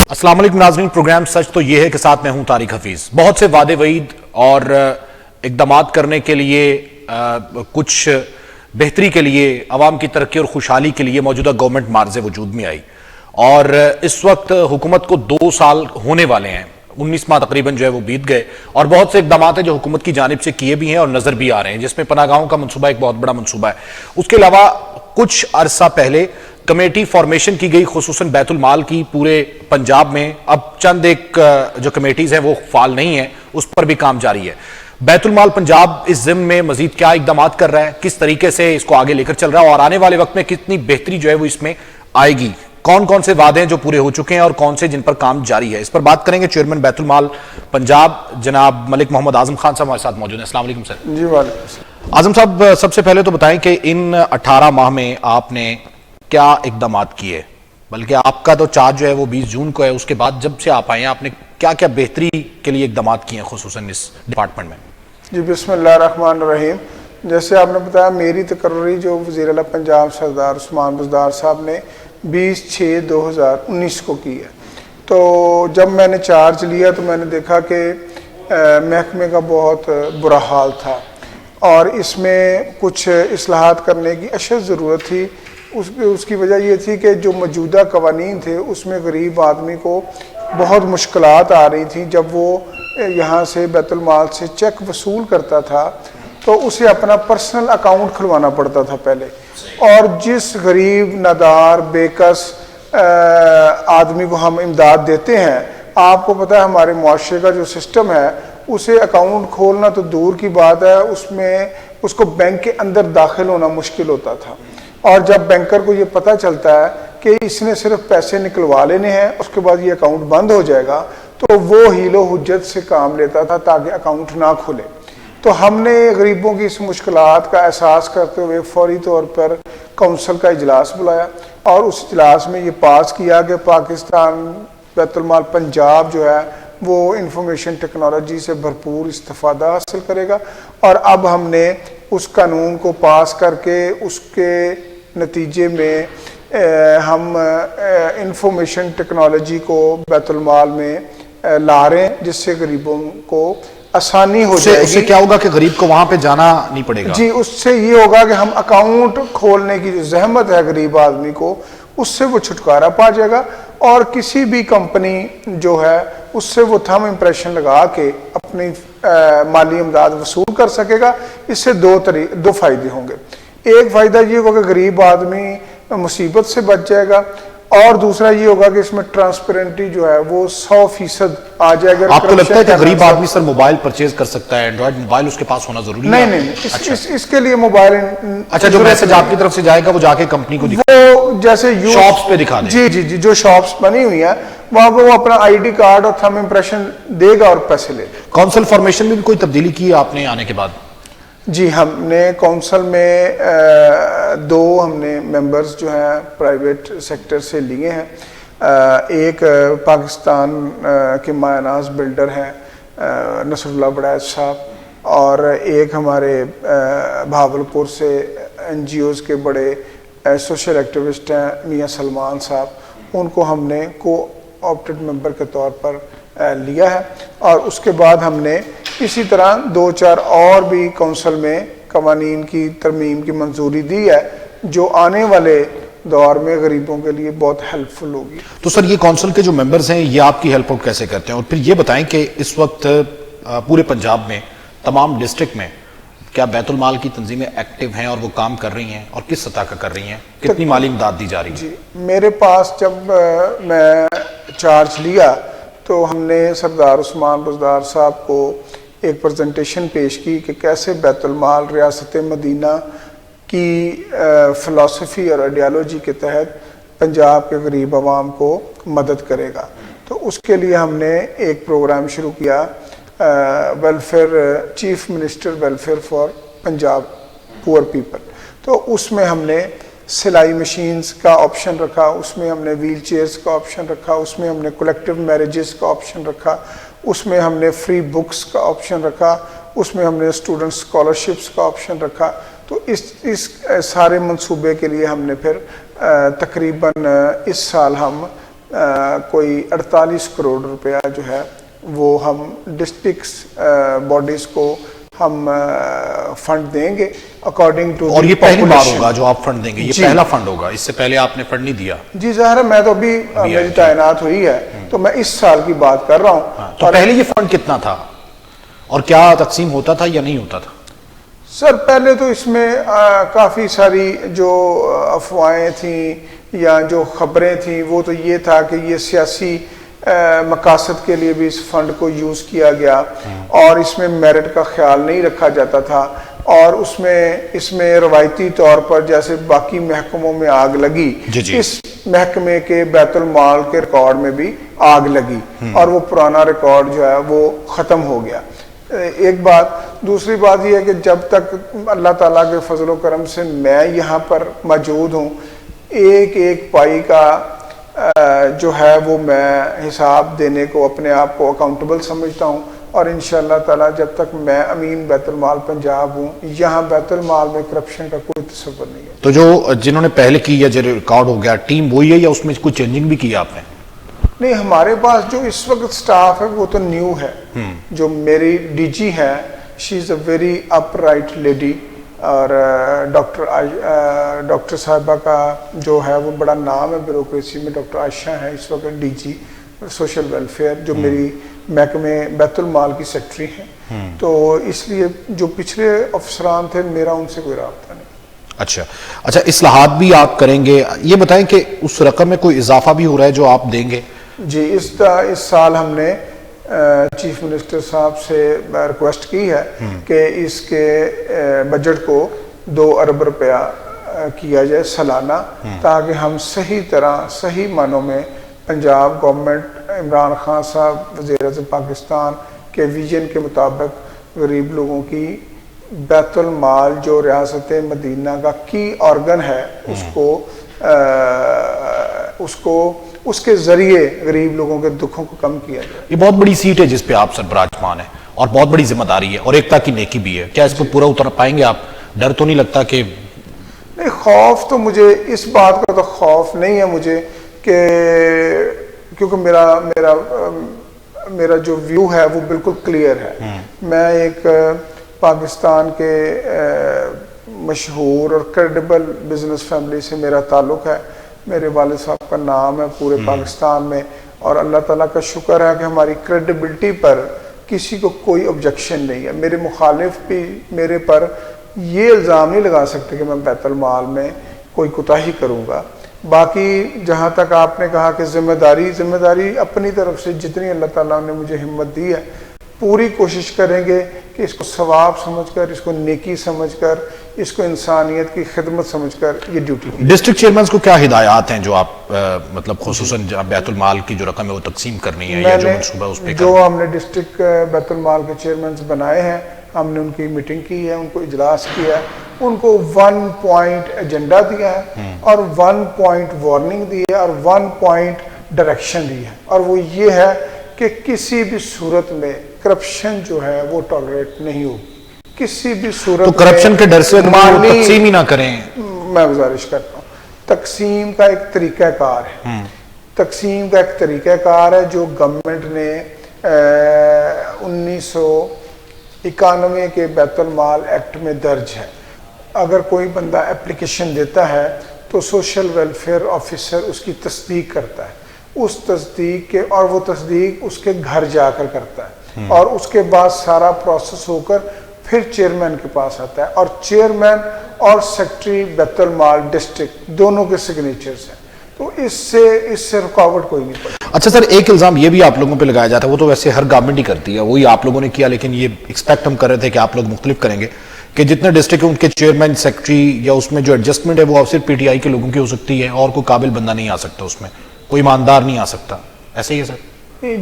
السلام علیکم ناظرین، پروگرام سچ تو یہ ہے کہ ساتھ میں ہوں طارق حفیظ۔ بہت سے وعدے وعید اور اقدامات کرنے کے لیے، کچھ بہتری کے لیے، عوام کی ترقی اور خوشحالی کے لیے موجودہ گورنمنٹ معرض وجود میں آئی، اور اس وقت حکومت کو 2 سال ہونے والے ہیں، 19 ماہ تقریباً جو ہے وہ بیت گئے، اور بہت سے اقدامات ہیں جو حکومت کی جانب سے کیے بھی ہیں اور نظر بھی آ رہے ہیں، جس میں پناہ گاہوں کا منصوبہ ایک بہت بڑا منصوبہ ہے۔ اس کے علاوہ کچھ عرصہ پہلے کمیٹی فارمیشن کی گئی، خصوصاً بیت المال کی، پورے پنجاب میں۔ اب چند ایک جو کمیٹیز ہیں وہ فعال نہیں ہیں، اس پر بھی کام جاری ہے۔ بیت المال پنجاب اس ضمن میں مزید کیا اقدامات کر رہا ہے، کس طریقے سے اس کو آگے لے کر چل رہا ہے، اور آنے والے وقت میں کتنی بہتری جو ہے وہ اس میں آئے گی، کون کون سے وعدے ہیں جو پورے ہو چکے ہیں اور کون سے جن پر کام جاری ہے، اس پر بات کریں گے۔ چیئرمین بیت المال پنجاب جناب ملک محمد اعظم خان صاحب ہمارے ساتھ موجود ہیں۔ السلام علیکم سر۔ جی وعلیکم السلام۔ اعظم صاحب، سب سے پہلے تو بتائیں کہ ان 18 ماہ میں آپ نے کیا اقدامات کیے، بلکہ آپ کا تو چارج جو ہے وہ 20 جون کو ہے، اس کے بعد جب سے آپ آئے ہیں آپ نے کیا کیا بہتری کے لیے اقدامات کیے ہیں خصوصاً اس ڈپارٹمنٹ میں؟ جی بسم اللہ الرحمن الرحیم۔ جیسے آپ نے بتایا، میری تقرری جو وزیر اعلیٰ پنجاب سردار عثمان بزدار صاحب نے 20/6/2019 کو کی ہے، تو جب میں نے چارج لیا تو میں نے دیکھا کہ محکمے کا بہت برا حال تھا اور اس میں کچھ اصلاحات کرنے کی اشد ضرورت تھی۔ اس کی وجہ یہ تھی کہ جو موجودہ قوانین تھے اس میں غریب آدمی کو بہت مشکلات آ رہی تھیں۔ جب وہ یہاں سے بیت المال سے چیک وصول کرتا تھا تو اسے اپنا پرسنل اکاؤنٹ کھلوانا پڑتا تھا پہلے، اور جس غریب نادار بیکس آدمی کو ہم امداد دیتے ہیں، آپ کو پتہ ہے ہمارے معاشرے کا جو سسٹم ہے، اسے اکاؤنٹ کھولنا تو دور کی بات ہے، اس کو بینک کے اندر داخل ہونا مشکل ہوتا تھا، اور جب بینکر کو یہ پتہ چلتا ہے کہ اس نے صرف پیسے نکلوا لینے ہیں، اس کے بعد یہ اکاؤنٹ بند ہو جائے گا، تو وہ حیل و حجت سے کام لیتا تھا تاکہ اکاؤنٹ نہ کھلے۔ تو ہم نے غریبوں کی اس مشکلات کا احساس کرتے ہوئے فوری طور پر کونسل کا اجلاس بلایا، اور اس اجلاس میں یہ پاس کیا کہ پاکستان بیت المال پنجاب جو ہے وہ انفارمیشن ٹیکنالوجی سے بھرپور استفادہ حاصل کرے گا، اور اب ہم نے اس قانون کو پاس کر کے اس کے نتیجے میں ہم انفارمیشن ٹیکنالوجی کو بیت المال میں لا رہے ہیں، جس سے غریبوں کو آسانی ہو جائے گی۔ اس سے کیا ہوگا کہ غریب کو وہاں پہ جانا نہیں پڑے گا؟ جی، اس سے یہ ہوگا کہ ہم اکاؤنٹ کھولنے کی جو زحمت ہے غریب آدمی کو، اس سے وہ چھٹکارا پا جائے گا، اور کسی بھی کمپنی جو ہے اس سے وہ تھم امپریشن لگا کے اپنی مالی امداد وصول کر سکے گا۔ اس سے دو فائدے ہوں گے۔ ایک فائدہ یہ ہوگا کہ غریب آدمی مصیبت سے بچ جائے گا، اور دوسرا یہ ہوگا کہ اس میں ٹرانسپیرنٹی جو ہے وہ 100% آ جائے گا۔ آپ کو لگتا ہے کہ غریب آدمی سر موبائل پرچیز کر سکتا ہے، اینڈرائیڈ موبائل اس کے پاس ہونا ضروری ہے؟ نہیں، اس کے لیے موبائل، اچھا، جو میسج آپ کی طرف سے جائے گا وہ جا کے کمپنی کو وہ جیسے شاپس پہ دکھا دیں۔ جی، جو شاپس بنی ہوئی ہیں وہاں پہ وہ اپنا آئی ڈی کارڈ اور تھم امپریشن دے گا اور پیسے لے گا۔ کونسل فارمیشن میں بھی کوئی تبدیلی کی ہے آپ نے آنے کے بعد؟ جی، ہم نے کونسل میں 2 ہم نے ممبرز جو ہیں پرائیویٹ سیکٹر سے لیے ہیں۔ ایک پاکستان کے مایہ ناز بلڈر ہیں نصر اللہ بڑیچ صاحب، اور ایک ہمارے بھاولپور سے NGOs کے بڑے سوشل ایکٹیوسٹ ہیں میاں سلمان صاحب۔ ان کو ہم نے کو آپٹڈ ممبر کے طور پر لیا ہے، اور اس کے بعد ہم نے اسی طرح 2-4 اور بھی کونسل میں قوانین کی ترمیم کی منظوری دی ہے، جو آنے والے دور میں غریبوں کے لیے بہت ہیلپ فل ہوگی۔ تو سر، یہ کونسل کے جو ممبرز ہیں یہ آپ کی ہیلپ آؤٹ کیسے کرتے ہیں؟ اور پھر یہ بتائیں کہ اس وقت پورے پنجاب میں تمام ڈسٹرکٹ میں کیا بیت المال کی تنظیمیں ایکٹیو ہیں اور وہ کام کر رہی ہیں، اور کس سطح کا کر رہی ہیں، کتنی مالی امداد دی جا رہی ہے؟ جی، میرے پاس جب میں چارج لیا تو ہم نے سردار عثمان بزدار صاحب کو ایک پریزنٹیشن پیش کی کہ کیسے بیت المال ریاست مدینہ کی فلسفی اور آئیڈیالوجی کے تحت پنجاب کے غریب عوام کو مدد کرے گا۔ تو اس کے لیے ہم نے ایک پروگرام شروع کیا، welfare chief minister welfare for Punjab poor people. تو اس میں ہم نے سلائی مشینز کا آپشن رکھا، اس میں ہم نے ویل چیئرز کا آپشن رکھا، اس میں ہم نے کولیکٹیو میریجز کا آپشن رکھا، اس میں ہم نے فری بکس کا آپشن رکھا، اس میں ہم نے اسٹوڈنٹ اسکالرشپس کا آپشن رکھا۔ تو اس سارے منصوبے کے لیے ہم نے پھر تقریباً اس سال ہم کوئی 48 کروڑ روپیہ جو ہے وہ ہم ڈسٹرکٹس باڈیز کو ہم فنڈ دیں گے اکارڈنگ ٹو. اور یہ پہلی بار ہوگا جو آپ فنڈ دیں گے؟ یہ پہلا فنڈ ہوگا، اس سے پہلے آپ نے فنڈ نہیں دیا؟ جی ظاہر ہے، میں تو ابھی میری تعینات ہوئی ہے تو میں اس سال کی بات کر رہا ہوں. تو پہلے یہ فنڈ کتنا تھا اور کیا تقسیم ہوتا تھا یا نہیں ہوتا تھا؟ سر پہلے تو اس میں کافی ساری جو افواہیں تھیں یا جو خبریں تھیں وہ تو یہ تھا کہ یہ سیاسی مقاصد کے لیے بھی اس فنڈ کو یوز کیا گیا اور اس میں میرٹ کا خیال نہیں رکھا جاتا تھا، اور اس میں روایتی طور پر جیسے باقی محکموں میں آگ لگی اس محکمے کے بیت المال کے ریکارڈ میں بھی آگ لگی اور وہ پرانا ریکارڈ جو ہے وہ ختم ہو گیا. ایک بات. دوسری بات یہ ہے کہ جب تک اللہ تعالیٰ کے فضل و کرم سے میں یہاں پر موجود ہوں، ایک ایک پائی کا جو ہے وہ میں حساب دینے کو اپنے آپ کو اکاؤنٹیبل سمجھتا ہوں، اور انشاءاللہ تعالیٰ جب تک میں امین بیت المال پنجاب ہوں یہاں بیت المال میں کرپشن کا کوئی تصور نہیں ہے. تو جو جنہوں نے پہلے کی یا جو ریکارڈ ہو گیا ٹیم وہی ہے یا اس میں کوئی چینجنگ بھی کی آپ نے؟ نہیں، ہمارے پاس جو اس وقت سٹاف ہے وہ تو نیو ہے. جو میری ڈی جی ہے she is a very upright lady, اور ڈاکٹر صاحبہ کا جو ہے وہ بڑا نام ہے بیوروکریسی میں، ڈاکٹر عائشہ ہیں اس وقت ڈی جی سوشل ویلفیئر، جو میری محکمے بیت المال کی سیکٹری ہیں. تو اس لیے جو پچھلے افسران تھے میرا ان سے کوئی رابطہ نہیں. اچھا، اصلاحات بھی آپ کریں گے. یہ بتائیں کہ اس رقم میں کوئی اضافہ بھی ہو رہا ہے جو آپ دیں گے؟ جی، اس سال ہم نے چیف منسٹر صاحب سے ریکویسٹ کی ہے کہ اس کے بجٹ کو 2 ارب روپیہ کیا جائے سالانہ، تاکہ ہم صحیح طرح صحیح معنوں میں پنجاب گورنمنٹ عمران خان صاحب وزیر اعظم پاکستان کے ویژن کے مطابق غریب لوگوں کی بیت المال جو ریاست مدینہ کا کی آرگن ہے اس کے ذریعے غریب لوگوں کے دکھوں کو کم کیا جائے. یہ بہت بڑی سیٹ ہے جس پہ آپ سربراہمان ہیں اور بہت بڑی ذمہ داری ہے اور ایکتا کی نیکی بھی ہے. کیا اس کو پورا اتر پائیں گے آپ؟ ڈر تو نہیں لگتا کہ؟ نہیں، خوف تو مجھے اس بات کا تو خوف نہیں ہے مجھے، کہ کیونکہ میرا جو ویو ہے وہ بالکل کلیئر ہے. میں ایک پاکستان کے مشہور اور کریڈیبل بزنس فیملی سے میرا تعلق ہے. میرے والد صاحب کا نام ہے پورے پاکستان میں، اور اللہ تعالیٰ کا شکر ہے کہ ہماری کریڈیبلٹی پر کسی کو کوئی آبجیکشن نہیں ہے. میرے مخالف بھی میرے پر یہ الزام نہیں لگا سکتے کہ میں بیت المال میں کوئی کوتاہی کروں گا. باقی جہاں تک آپ نے کہا کہ ذمہ داری اپنی طرف سے جتنی اللہ تعالیٰ نے مجھے ہمت دی ہے پوری کوشش کریں گے کہ اس کو ثواب سمجھ کر، اس کو نیکی سمجھ کر، اس کو انسانیت کی خدمت سمجھ کر یہ ڈیوٹی کی. ڈسٹرکٹ چیئرمینز کو کیا ہدایات ہیں جو آپ مطلب خصوصاً بیت المال کی جو رقم ہے وہ تقسیم کرنی ہے یا جو منصوبہ اس پہ جو ہم نے ڈسٹرکٹ بیت المال کے چیئرمینز بنائے ہیں، ہم نے ان کی میٹنگ کی ہے، ان کو اجلاس کیا ہے، ان کو 1 پوائنٹ ایجنڈا دیا ہے اور 1 پوائنٹ وارننگ دی ہے اور 1 پوائنٹ ڈائریکشن دی ہے، اور وہ یہ ہے کہ کسی بھی صورت میں کرپشن جو ہے وہ ٹالریٹ نہیں ہوگی. کسی بھی صورت تو کرپشن کے ڈر سے تقسیم ہی نہ کریں. میں گزارش کرتا ہوں، تقسیم کا ایک طریقہ کار ہے. تقسیم کا ایک طریقہ کار ہے جو گورنمنٹ نے 1991 کے بیت المال ایکٹ میں درج ہے. اگر کوئی بندہ اپلیکیشن دیتا ہے تو سوشل ویلفیئر آفیسر اس کی تصدیق کرتا ہے. اس تصدیق کے، اور وہ تصدیق اس کے گھر جا کر کرتا ہے، اور اس کے بعد سارا پروسیس ہو کر پھر چیئرمین کے پاس آتا ہے، اور چیئرمین اور سیکٹری بیت المال ڈسٹرکٹ دونوں کے سگنیچرز ہیں. تو اس سے رکاوٹ کوئی نہیں پڑی. اچھا سر، ایک الزام یہ بھی آپ لوگوں پہ لگایا جاتا ہے، وہ تو ویسے ہر گورنمنٹ ہی کرتی ہے، وہی آپ لوگوں نے کیا، لیکن یہ ایکسپیکٹ ہم کر رہے تھے کہ آپ لوگ مختلف کریں گے، کہ جتنے ڈسٹرکٹ ان کے چیئرمین سیکٹری یا اس میں جو ایڈجسٹمنٹ ہے وہ صرف پی ٹی آئی کے لوگوں کی ہو سکتی ہے اور کوئی قابل بندہ نہیں آ سکتا، اس میں کوئی ایماندار نہیں آ سکتا. ایسے ہی ہے سر؟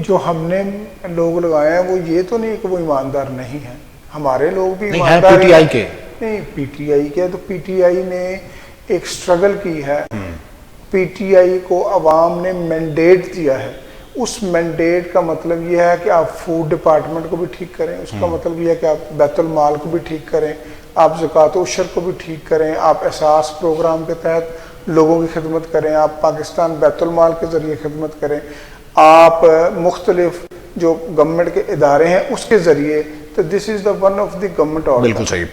جو ہم نے لوگ لگائے ہیں وہ یہ تو نہیں کہ وہ ایماندار نہیں ہیں، ہمارے لوگ بھی ایماندار ہیں. پی ٹی آئی کے نہیں، پی ٹی آئی کے تو پی ٹی آئی نے ایک سٹرگل کی ہے. پی ٹی آئی کو عوام نے مینڈیٹ دیا ہے. اس مینڈیٹ کا مطلب یہ ہے کہ آپ فوڈ ڈپارٹمنٹ کو بھی ٹھیک کریں، اس کا مطلب یہ ہے کہ آپ بیت المال کو بھی ٹھیک کریں، آپ زکوٰۃ و عشر کو بھی ٹھیک کریں، آپ احساس پروگرام کے تحت لوگوں کی خدمت کریں، آپ پاکستان بیت المال کے ذریعے خدمت کریں، آپ مختلف جو گورنمنٹ کے ادارے ہیں اس کے ذریعے، تو this is the one of the government order. بالکل صحیح.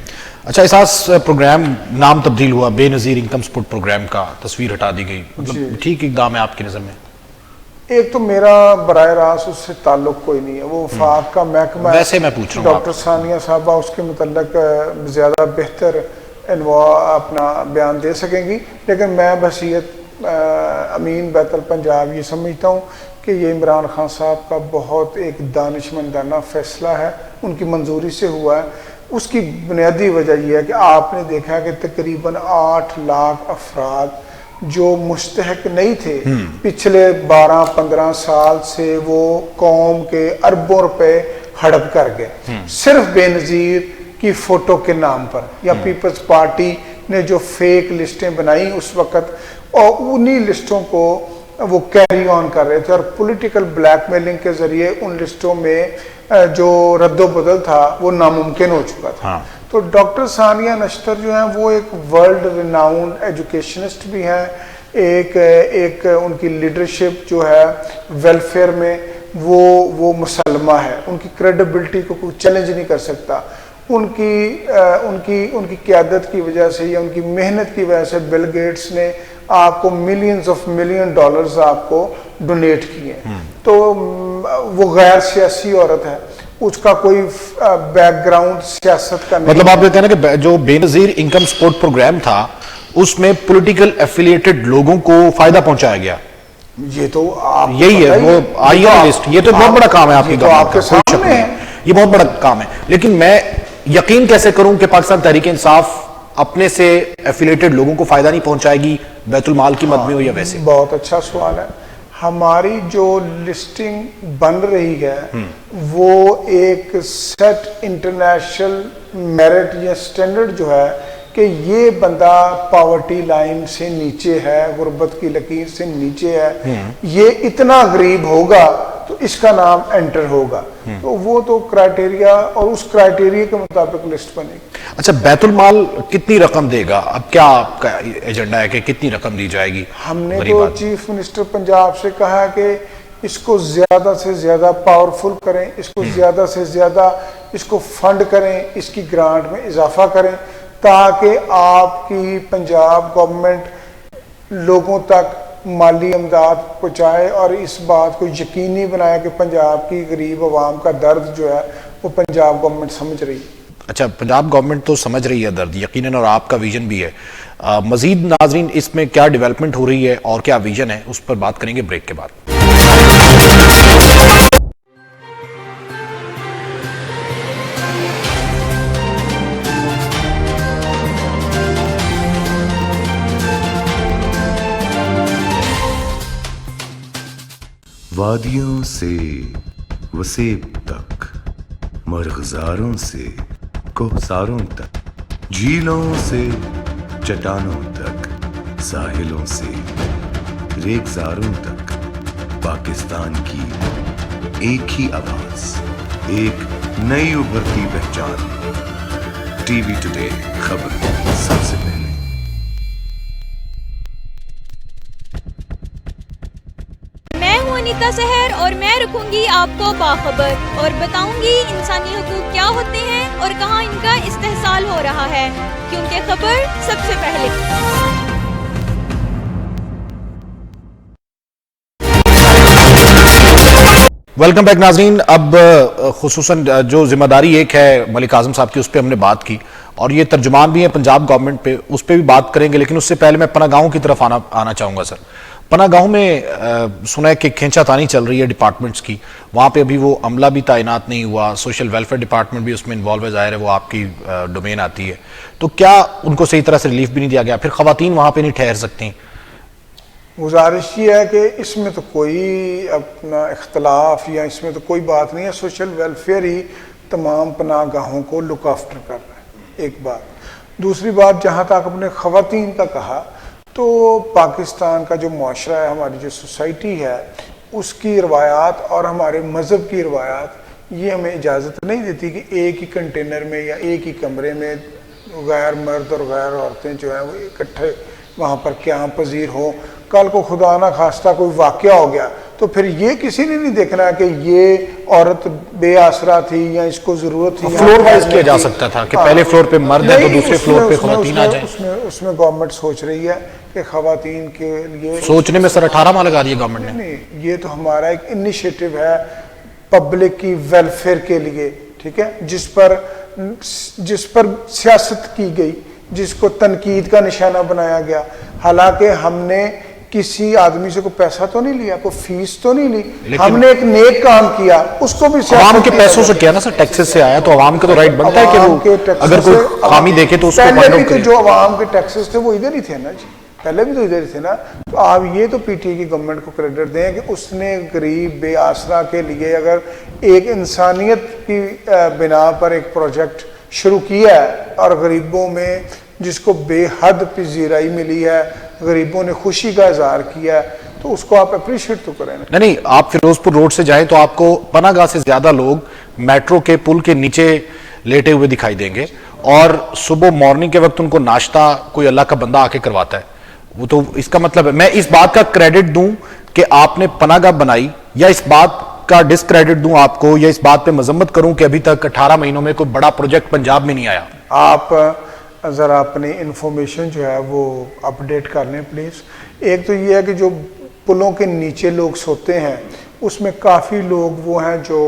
اچھا احساس پروگرام نام تبدیل ہوا بے نظیر انکم سپورٹ پروگرام کا، تصویر ہٹا دی گئی، مطلب ٹھیک اقدام ہے آپ کی نظر میں؟ ایک تو میرا براہ راست اس سے تعلق کوئی نہیں ہے، وہ وفاق کا محکمہ ہے، ویسے میں پوچھ رہا ہوں ڈاکٹر ثانیہ صاحبہ اس کے متعلق زیادہ بہتر اپنا بیان دے سکیں گی، لیکن میں بحیثیت امین بیت الپنجاب یہ سمجھتا ہوں کہ یہ عمران خان صاحب کا بہت ایک دانشمندانہ فیصلہ ہے، ان کی منظوری سے ہوا ہے. اس کی بنیادی وجہ یہ ہے کہ آپ نے دیکھا کہ تقریباً 8 لاکھ افراد جو مستحق نہیں تھے پچھلے 12-15 سال سے، وہ قوم کے اربوں روپے ہڑپ کر گئے صرف بے نظیر کی فوٹو کے نام پر، یا پیپلز پارٹی نے جو فیک لسٹیں بنائی اس وقت، اور انہی لسٹوں کو وہ کیری آن کر رہے تھے، اور پولیٹیکل بلیک میلنگ کے ذریعے ان لسٹوں میں جو رد و بدل تھا وہ ناممکن ہو چکا تھا. تو ڈاکٹر ثانیہ نشتر جو ہیں وہ ایک ورلڈ ریناؤنڈ ایجوکیشنسٹ بھی ہیں، ایک ان کی لیڈرشپ جو ہے ویلفیئر میں وہ مسلمہ ہے، ان کی کریڈیبلٹی کو کوئی چیلنج نہیں کر سکتا. ان کی قیادت کی وجہ سے یا ان کی محنت کی وجہ سے بل گیٹس نے آپ کو ملینز آف ملین ڈالرز آپ کو ڈونیٹ کیے. تو وہ غیر سیاسی عورت ہے، اس کا کوئی بیک گراؤنڈ سیاست کا نہیں. مطلب آپ یہ کہنا کہ جو بے نظیر انکم سپورٹ پروگرام تھا اس میں پولیٹیکل ایفیلیٹڈ لوگوں کو فائدہ پہنچایا گیا، یہ تو آپ یہی ہے وہ آئی ہے لسٹ. یہ تو بہت بڑا کام ہے آپ کی آپ کے سامنے ہے، یہ بہت بڑا کام ہے. لیکن میں یقین کیسے کروں کہ پاکستان تحریک انصاف اپنے سے ایفیلیٹڈ لوگوں کو فائدہ نہیں پہنچائے گی، بیت المال کی مد میں ہو یا ویسے؟ بہت اچھا سوال ہے. ہماری جو لسٹنگ بن رہی ہے وہ ایک سیٹ انٹرنیشنل میرٹ یا سٹینڈرڈ جو ہے کہ یہ بندہ پاورٹی لائن سے نیچے ہے، غربت کی لکیر سے نیچے ہے، یہ اتنا غریب ہوگا تو اس کا نام انٹر ہوگا. تو وہ تو کرائٹیریا، اور اس کرائٹیریا کے مطابق لسٹ بنے گی. اچھا بیت المال کتنی رقم دے گا؟ اب کیا آپ کا ایجنڈا ہے کہ کتنی رقم دی جائے گی؟ ہم نے تو چیف منسٹر پنجاب سے کہا ہے کہ اس کو زیادہ سے زیادہ پاورفل کریں، اس کو زیادہ سے زیادہ اس کو فنڈ کریں، اس کی گرانٹ میں اضافہ کریں، تاکہ آپ کی پنجاب گورنمنٹ لوگوں تک مالی امداد پہنچائے اور اس بات کو یقینی بنائے کہ پنجاب کی غریب عوام کا درد جو ہے وہ پنجاب گورنمنٹ سمجھ رہی ہے. اچھا پنجاب گورنمنٹ تو سمجھ رہی ہے درد یقیناً، اور آپ کا ویژن بھی ہے. مزید ناظرین اس میں کیا ڈیولپمنٹ ہو رہی ہے اور کیا ویژن ہے اس پر بات کریں گے بریک کے بعد. وادیوں سے وسیب تک، مرغزاروں سے کوہساروں تک، جھیلوں سے چٹانوں تک، ساحلوں سے ریگزاروں تک، پاکستان کی ایک ہی آواز، ایک نئی ابھرتی پہچان. ٹی وی ٹوڈے خبر سب سے پہلے. انیتا سحر اور میں رکھوں گی آپ کو باخبر اور بتاؤں گی انسانی حقوق کیا ہوتے ہیں اور کہاں ان کا استحصال ہو رہا ہے، کیونکہ خبر سب سے پہلے. ویلکم بیک ناظرین. اب خصوصاً جو ذمہ داری ایک ہے ملک اعظم صاحب کی، اس پہ ہم نے بات کی، اور یہ ترجمان بھی ہیں پنجاب گورنمنٹ پہ، اس پہ بھی بات کریں گے. لیکن اس سے پہلے میں پناہ گاہوں کی طرف آنا چاہوں گا. سر پناہ گاہوں میں سنا ہے کہ کھینچا تانی چل رہی ہے ڈپارٹمنٹس کی، وہاں پہ ابھی وہ عملہ بھی تعینات نہیں ہوا، سوشل ویلفیئر ڈپارٹمنٹ بھی اس میں انوالو ہے، ظاہر ہے وہ آپ کی ڈومین آتی ہے. تو کیا ان کو صحیح طرح سے ریلیف بھی نہیں دیا گیا؟ پھر خواتین وہاں پہ نہیں ٹھہر سکتی؟ گزارش یہ ہے کہ اس میں تو کوئی اپنا اختلاف یا اس میں تو کوئی بات نہیں ہے، سوشل ویلفیئر ہی تمام پناہ گاہوں کو لک آفٹر کر رہا ہے. ایک بات. دوسری بات، جہاں تک اپنے خواتین کا کہا، تو پاکستان کا جو معاشرہ ہے، ہماری جو سوسائٹی ہے، اس کی روایات اور ہمارے مذہب کی روایات یہ ہمیں اجازت نہیں دیتی کہ ایک ہی کنٹینر میں یا ایک ہی کمرے میں غیر مرد اور غیر عورتیں جو ہیں وہ اکٹھے وہاں پر قیام پذیر ہوں. کل کو خدا نہ خواستہ کوئی واقعہ ہو گیا تو پھر یہ کسی نے نہیں دیکھنا کہ یہ عورت بے آسرا تھی یا اس کو ضرورت تھی. فلور وائز کیا جا سکتا تھا کہ پہلے فلور پہ مرد ہے تو دوسرے فلور پہ خواتین آ جائیں. اس میں گورنمنٹ سوچ رہی ہے کہ خواتین کے لیے سوچنے میں سر 18 ماہ لگا دیا گورنمنٹ نے. نہیں, یہ تو ہمارا ایک انیشیٹو ہے پبلک کی ویلفیئر کے لیے, ٹھیک ہے, جس پر سیاست کی گئی, جس کو تنقید کا نشانہ بنایا گیا. حالانکہ ہم نے کسی آدمی سے کوئی پیسہ تو نہیں لیا, کوئی فیس تو نہیں لی, ہم نے ایک نیک کام کیا, اس کو بھی عوام کے پیسوں سے کیا نا سر, ٹیکسز سے آیا, تو عوام کا تو رائٹ بنتا ہے کہ وہ اگر کوئی خامی دیکھے تو اس کو پہلے بھی تو جو عوام کے ٹیکسز تھے وہ ادھر ہی تھے نا جی, پہلے بھی تو ادھر ہی تھے نا. تو آپ یہ تو پی ٹی آئی کی گورنمنٹ کو کریڈٹ دیں کہ اس نے غریب بے آسرا کے لیے اگر ایک انسانیت کی بنا پر ایک پروجیکٹ شروع کیا ہے اور غریبوں میں جس کو بے حد پذیرائی ملی ہے, غریبوں نے خوشی کا اظہار کیا ہے, تو اس کو آپ اپریشیٹ تو کریں. نہیں, آپ فیروز پور روڈ سے جائیں تو آپ کو پناہ گاہ سے زیادہ لوگ میٹرو کے پل کے نیچے لیٹے ہوئے دکھائی دیں گے, اور صبح مارننگ کے وقت ان کو ناشتہ کوئی اللہ کا بندہ آ کے کرواتا ہے. وہ تو اس کا مطلب ہے, میں اس بات کا کریڈٹ دوں کہ آپ نے پناہ گاہ بنائی, یا اس بات کا ڈسکریڈٹ دوں آپ کو, یا اس بات پہ مذمت کروں کہ ابھی تک 18 مہینوں میں کوئی بڑا پروجیکٹ پنجاب میں نہیں آیا. آپ ذرا اپنی انفارمیشن جو ہے وہ اپڈیٹ کر لیں پلیز. ایک تو یہ ہے کہ جو پلوں کے نیچے لوگ سوتے ہیں اس میں کافی لوگ وہ ہیں جو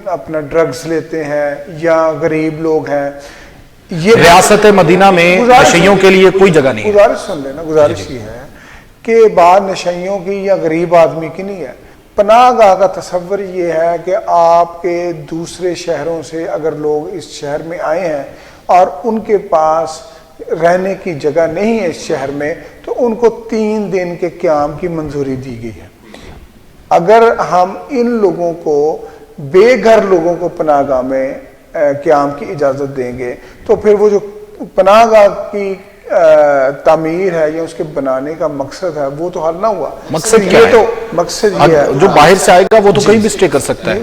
اپنا ڈرگز لیتے ہیں یا غریب لوگ ہیں. یہ ریاست مدینہ میں نشیوں کے لیے کوئی جگہ نہیں ہے. گزارش سن لینا, گزارش یہ ہے کہ بات نشیوں کی یا غریب آدمی کی نہیں ہے. پناہ گاہ کا تصور یہ ہے کہ آپ کے دوسرے شہروں سے اگر لوگ اس شہر میں آئے ہیں اور ان کے پاس رہنے کی جگہ نہیں ہے اس شہر میں, تو ان کو 3 دن کے قیام کی منظوری دی گئی ہے. اگر ہم ان لوگوں کو, بے گھر لوگوں کو پناہ گاہ میں قیام کی اجازت دیں گے تو پھر وہ جو پناہ گاہ کی تعمیر ہے یا اس کے بنانے کا مقصد ہے وہ تو حل نہ ہوا. مقصد کیا ہے؟ تو مقصد یہ ہے جو باہر سے آئے گا وہ تو کہیں بھی سٹے کر سکتا ہے.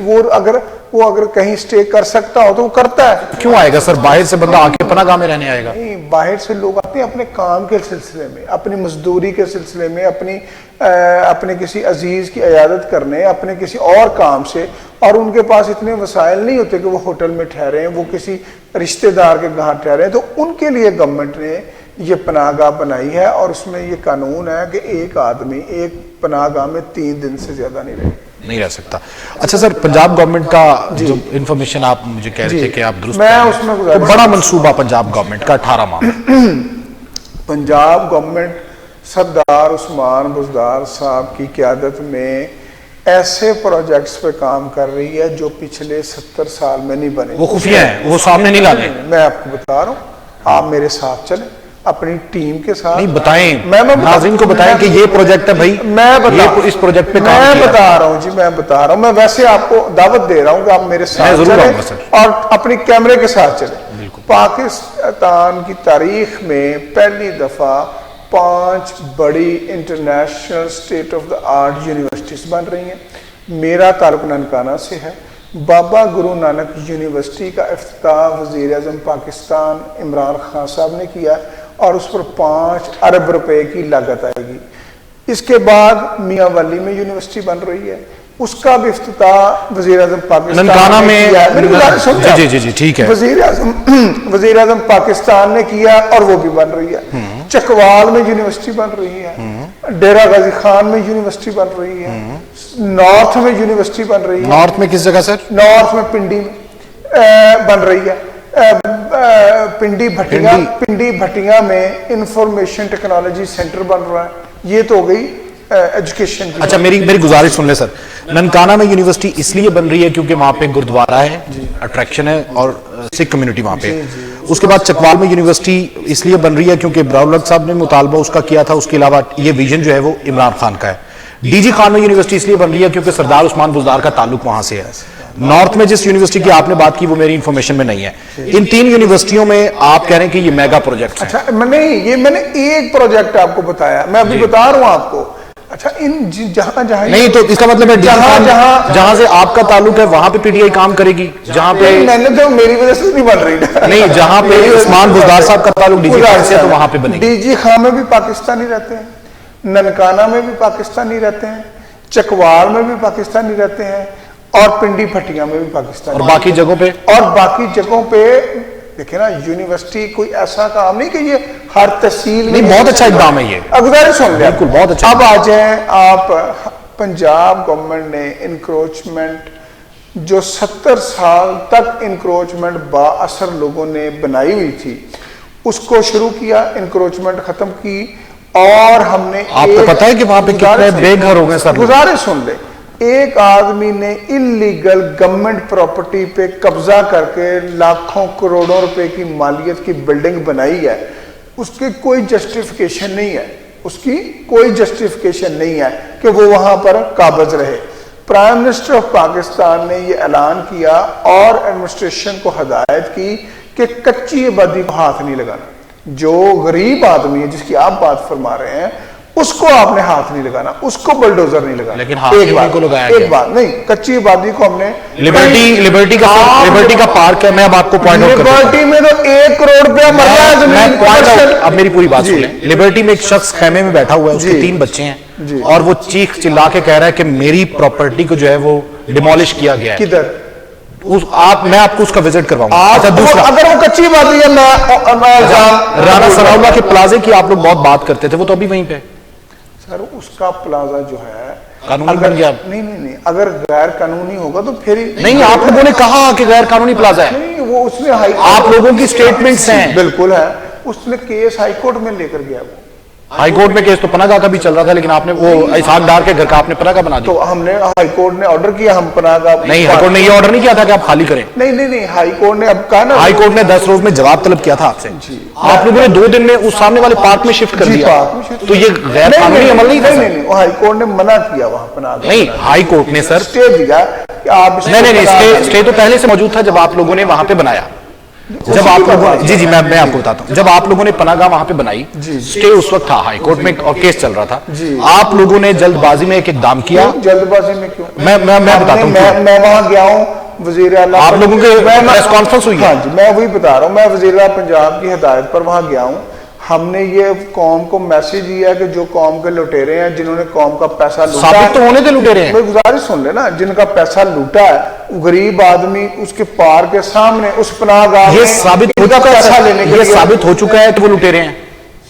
وہ اگر کہیں سٹے کر سکتا ہو تو وہ کرتا ہے. کیوں آئے گا سر, باہر سے بندہ آ کے پناہ گاہ میں رہنے آئے گا؟ نہیں, باہر سے لوگ آتے ہیں اپنے کام کے سلسلے میں, اپنی مزدوری کے سلسلے میں, اپنے کسی عزیز کی عیادت کرنے, اپنے کسی اور کام سے, اور ان کے پاس اتنے وسائل نہیں ہوتے کہ وہ ہوٹل میں ٹھہرے ہیں, وہ کسی رشتہ دار کے گھر ٹھہرے ہیں. تو ان کے لیے گورنمنٹ نے یہ پناہ گاہ بنائی ہے, اور اس میں یہ قانون ہے کہ ایک آدمی ایک پناہ گاہ میں 3 دن سے زیادہ نہیں رہ سکتا. اچھا سر, پنجاب گورنمنٹ کا جو انفارمیشن آپ مجھے کہہ رہے تھے کہ آپ درست, میں اس میں بڑا منصوبہ پنجاب گورنمنٹ کا 18 ماہ. پنجاب گورنمنٹ سردار عثمان بزدار صاحب کی قیادت میں ایسے پروجیکٹس پہ کام کر رہی ہے جو پچھلے 70 سال میں نہیں بنے. وہ خفیہ ہیں, وہ سامنے نہیں لانے. میں آپ کو بتا رہا ہوں, آپ میرے ساتھ چلیں, اپنی ٹیم کے ساتھ. نہیں بتائیں, ناظرین کو بتائیں کہ یہ پروجیکٹ ہے بھائی, میں اس پروجیکٹ پہ کام میں کیا. بتا رہا ہوں جی, میں بتا رہا ہوں. میں ویسے آپ کو دعوت دے رہا ہوں کہ آپ میرے ساتھ چلیں اور اپنی کیمرے کے ساتھ چلیں. پاکستان کی تاریخ میں پہلی دفعہ 5 بڑی international state of the art universities بن رہی ہیں. میرا تعلق ننکانہ سے ہے. بابا گرو نانک یونیورسٹی کا افتتاح وزیر اعظم پاکستان عمران خان صاحب نے کیا, اور اس پر 5 ارب روپے کی لاگت آئے گی. اس کے بعد میاں ولی میں یونیورسٹی بن رہی ہے, اس کا بھی افتتاح وزیر اعظم پاکستان میں جی ٹھیک ہے, وزیر اعظم پاکستان نے کیا, اور وہ بھی بن رہی ہے. چکوال میں یونیورسٹی بن رہی ہے, ڈیرہ غازی خان میں یونیورسٹی بن رہی ہے, نارتھ میں یونیورسٹی بن رہی ہے. نارتھ میں کس جگہ سر؟ نارتھ میں پنڈی میں بن رہی ہے. پنڈی بھٹیاں میں انفارمیشن ٹیکنالوجی سینٹر بن رہا ہے. یہ تو ہو گئی ایجوکیشن کی. اچھا, میری گزارش سن لیں سر. ننکانہ میں یونیورسٹی اس لیے بن رہی ہے کیونکہ وہاں پہ گردوارہ ہے, اٹریکشن ہے, اور سکھ کمیونٹی وہاں پہ. اس کے بعد چکوال میں یونیورسٹی اس لیے بن رہی ہے کیونکہ براؤلک صاحب نے مطالبہ اس کا کیا تھا. اس کے علاوہ یہ ویژن جو ہے وہ عمران خان کا ہے. ڈی جی خان میں یونیورسٹی اس لیے بن رہی ہے کیونکہ سردار عثمان بزدار کا تعلق وہاں سے ہے. نارتھ میں جس یونیورسٹی کی آپ نے بات کی وہ میری انفارمیشن میں نہیں ہے. ان 3 یونیورسٹیوں میں آپ کہہ رہے ہیں کہ یہ میگا پروجیکٹ ہے. اچھا, نہیں, یہ میں نے ایک پروجیکٹ آپ کو بتایا, میں ابھی بتا رہا ہوں آپ کو. اچھا جہاں جہاں نہیں تو اس کا مطلب ہے جہاں سے آپ کا تعلق ہے وہاں پہ پی ٹی آئی کام کرے گی, جہاں پہ میں نے تو میری وجہ سے نہیں بن رہی نہیں, جہاں پہ عثمان بزدار صاحب کا تعلق ڈی جی خان سے تو وہاں پہ بنے گی. ڈی جی خان میں بھی پاکستانی رہتے ہیں, ننکانہ میں بھی پاکستانی رہتے ہیں, چکوال میں بھی پاکستانی رہتے ہیں, اور پنڈی پھٹیاں میں بھی پاکستانی, اور باقی جگہوں پہ دیکھیں نا, یونیورسٹی کوئی ایسا کام نہیں کہ یہ ہر تحصیل نہیں, بہت اچھا اقدام ہے یہ, گزارش سن لیں بالکل بہت اچھا. اب آ جائیں آپ, پنجاب گورنمنٹ نے انکروچمنٹ جو 70 سال تک انکروچمنٹ با اثر لوگوں نے بنائی ہوئی تھی اس کو شروع کیا, انکروچمنٹ ختم کی, اور ہم نے آپ کو پتا ہے کہ وہاں پہ کتنے بے گھر ہو گئے سر؟ گزارش سن لے, ایک آدمی نے انلیگل گورنمنٹ پراپرٹی پہ قبضہ کر کے لاکھوں کروڑوں روپے کی مالیت کی بلڈنگ بنائی ہے, اس کی کوئی جسٹیفیکیشن نہیں ہے, اس کی کوئی جسٹیفیکیشن نہیں ہے کہ وہ وہاں پر قابض رہے. پرائم منسٹر آف پاکستان نے یہ اعلان کیا اور ایڈمنسٹریشن کو ہدایت کی کہ کچی آبادی کو ہاتھ نہیں لگانا, جو غریب آدمی ہے جس کی آپ بات فرما رہے ہیں اس کو آپ نے ہاتھ نہیں لگانا, اس کو بلڈوزر نہیں لگانا. لیکن ایک بات نہیں, کچی آبادی کو ہم نے لبرٹی کا پارک ہے, میں اب آپ کو پوائنٹ آؤٹ کرتا ہوں, لبرٹی میں تو 1 کروڑ روپیہ مر رہا ہے زمین. اب میری پوری بات سن لیں. لبرٹی میں ایک شخص خیمے میں بیٹھا ہوا ہے, اس کے 3 بچے ہیں, اور وہ چیخ چلا کے کہہ رہا ہے کہ میری پراپرٹی کو جو ہے وہ ڈیمولش کیا گیا ہے. کدھر؟ میں آپ کو اس کا وزٹ کرواؤں گا. دوسرا, اگر وہ کچی بات ہے, رانا ثناء اللہ کے پلازے کی آپ لوگ بہت بات کرتے تھے, وہ تو ابھی وہیں پہ سر. اس کا پلازا جو ہے قانونی بن گیا. نہیں, اگر غیر قانونی ہوگا تو پھر نہیں, آپ لوگوں نے کہا کہ غیر قانونی پلازا ہے. نہیں, وہ اس میں آپ لوگوں کی سٹیٹمنٹس ہیں. بالکل ہے, اس نے کیس ہائی کورٹ میں لے کر گیا. وہ ہائی کورٹ میں کیس تو پناہ گاہ کا بھی چل رہا تھا, لیکن آپ نے وہ اسحاق ڈار کے گھر کا آپ نے پناہ گاہ بنا دیا. تو ہم نے ہائی کورٹ نے آرڈر کیا, ہم پناہ گاہ نہیں, ہائی کورٹ نے یہ آرڈر نہیں کیا تھا کہ آپ خالی کریں. نہیں, ہائی کورٹ نے اب کہا نا, ہائی کورٹ نے 10 روز میں جواب طلب کیا تھا آپ سے. آپ لوگوں نے 2 دن میں اس سامنے والے پارک میں شفٹ کر دیا, تو یہ غیر قانونی عمل نہیں تھا. نہیں, ہائی کورٹ نے منع کیا وہاں پناہ گاہ. نہیں, ہائی کورٹ نے سر اسٹے دیا کہ آپ نہیں, اسٹے تو پہلے سے موجود تھا جب آپ لوگوں نے وہاں پہ بنایا. جب آپ لوگوں جی میں آپ کو بتاتا ہوں, جب آپ لوگوں نے پناہ گاہ وہاں پہ بنائی, اسٹے اس وقت تھا ہائی کورٹ میں اور کیس چل رہا تھا. آپ لوگوں نے جلد بازی میں ایک اقدام کیا. جلد بازی میں کیوں؟ میں بتاتا ہوں, میں وہاں گیا ہوں, وزیر اعلیٰ آپ لوگوں کے پریس کانفرنس ہوئی. ہاں جی, میں وہی بتا رہا ہوں, میں وزیر اعلیٰ پنجاب کی ہدایت پر وہاں گیا ہوں. ہم نے یہ قوم کو میسج دیا کہ جو قوم کے لٹیرے ہیں, جنہوں نے قوم کا پیسہ لوٹا ہے, ثابت تو ہونے تھے لٹیرے ہیں. میں گزارش سن لے نا, جن کا پیسہ لوٹا ہے, غریب آدمی اس کے پار کے سامنے اس پناہ گاہ یہ ثابت ہو چکا ہے, یہ ثابت ہو چکا ہے کہ وہ لٹیرے ہیں.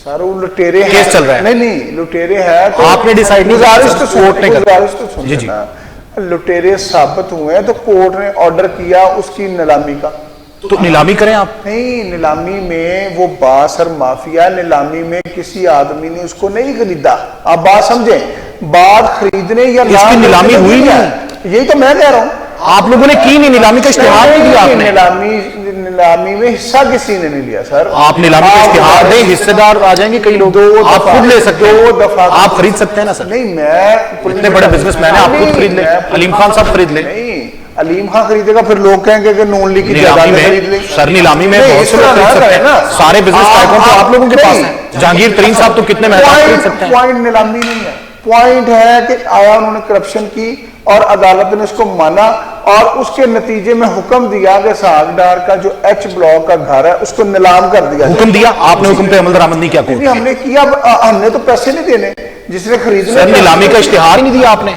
سر وہ لٹیرے ہیں, کیس چل رہا ہے. نہیں, لٹیرے ہیں تو آپ نے ڈیسائیڈ نہیں, گزارش تو سن جی, لٹیرے ثابت ہوئے ہیں تو کورٹ نے آرڈر کیا اس کی نیلامی کا. تو نیلامی کریں آپ. نہیں, نیلامی میں وہ باثر مافیا, نیلامی میں کسی آدمی نے اس کو نہیں خریدا. آپ بات سمجھیں, بات خریدنے یا اس کی نیلامی ہوئی نہیں, یہی تو میں کہہ رہا ہوں. آپ لوگوں نے کی نہیں, نیلامی کا اشتہار نہیں دیا آپ نے. نیلامی میں حصہ کسی نے نہیں لیا سر. آپ نیلامی کا اشتہار دیں, حصے دار آ جائیں گے کئی لوگ, آپ خود لے سکتے ہو, آپ خرید سکتے ہیں نا سر. نہیں, میں اتنے بڑے بزنس مین ہیں, آپ خود خرید لیں, علیم خان صاحب خرید لیں. نہیں, علیم خان خریدے گا, پھر لوگ کہیں گے کہ نون لیگ کی جائیداد خرید لیں. سر نیلامی میں بہت سے لوگ خرید سکتے ہیں, سارے بزنس ٹائکون تو آپ لوگوں کے پاس ہیں. جہانگیر ترین صاحب تو کتنے محتاج خرید سکتے ہیں. پوائنٹ نیلامی نہیں ہے, پوائنٹ ہے کہ آیا انہوں نے کرپشن کی اور عدالت نے اس کو مانا, اور اس کے نتیجے میں حکم دیا کہ اسحاق ڈار کا جو ایچ بلاک کا گھر ہے اس کو نیلام کر دیا. حکم دیا آپ نے, حکم پہ عمل درآمد نہیں کیا. ہم نے کیا, ہم نے تو پیسے نہیں دینے جس نے خریدنے. سر نیلامی کا اشتہار ہی نہیں دیا آپ نے.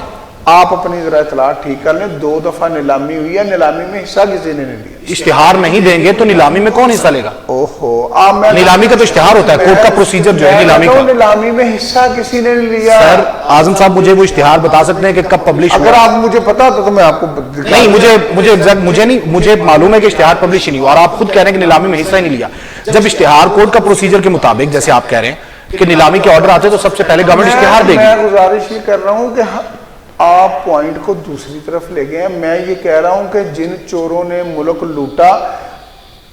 آپ اپنی ذرا اطلاع ٹھیک کر لیں, 2 دفعہ نیلامی ہوئی ہے, نیلامی میں حصہ کسی نے نہیں لیا. اشتہار نہیں دیں گے تو نیلامی میں کون حصہ لے گا؟ نیلامی کا تو اشتہار ہوتا ہے, کورٹ کا پروسیجر جو ہے نیلامی کا. نیلامی میں حصہ کسی نے نہیں لیا. سر اعظم صاحب مجھے وہ اشتہار بتا سکتے ہیں کہ کب پبلش ہوا؟ اگر آپ مجھے پتا تو میں آپ کو نہیں, مجھے معلوم ہے کہ اشتہار پبلش ہی نہیں ہوا, اور آپ خود کہہ رہے ہیں کہ نیلامی میں حصہ ہی نہیں لیا. جب اشتہار کورٹ کا پروسیجر کے مطابق, جیسے آپ کہہ رہے ہیں کہ نیلامی کے آرڈر آتے تو سب سے پہلے گورنمنٹ اشتہار دے گی. میں گزارش یہ کر رہا ہوں کہ آپ پوائنٹ کو دوسری طرف لے گئے ہیں. میں یہ کہہ رہا ہوں کہ جن چوروں نے ملک لوٹا,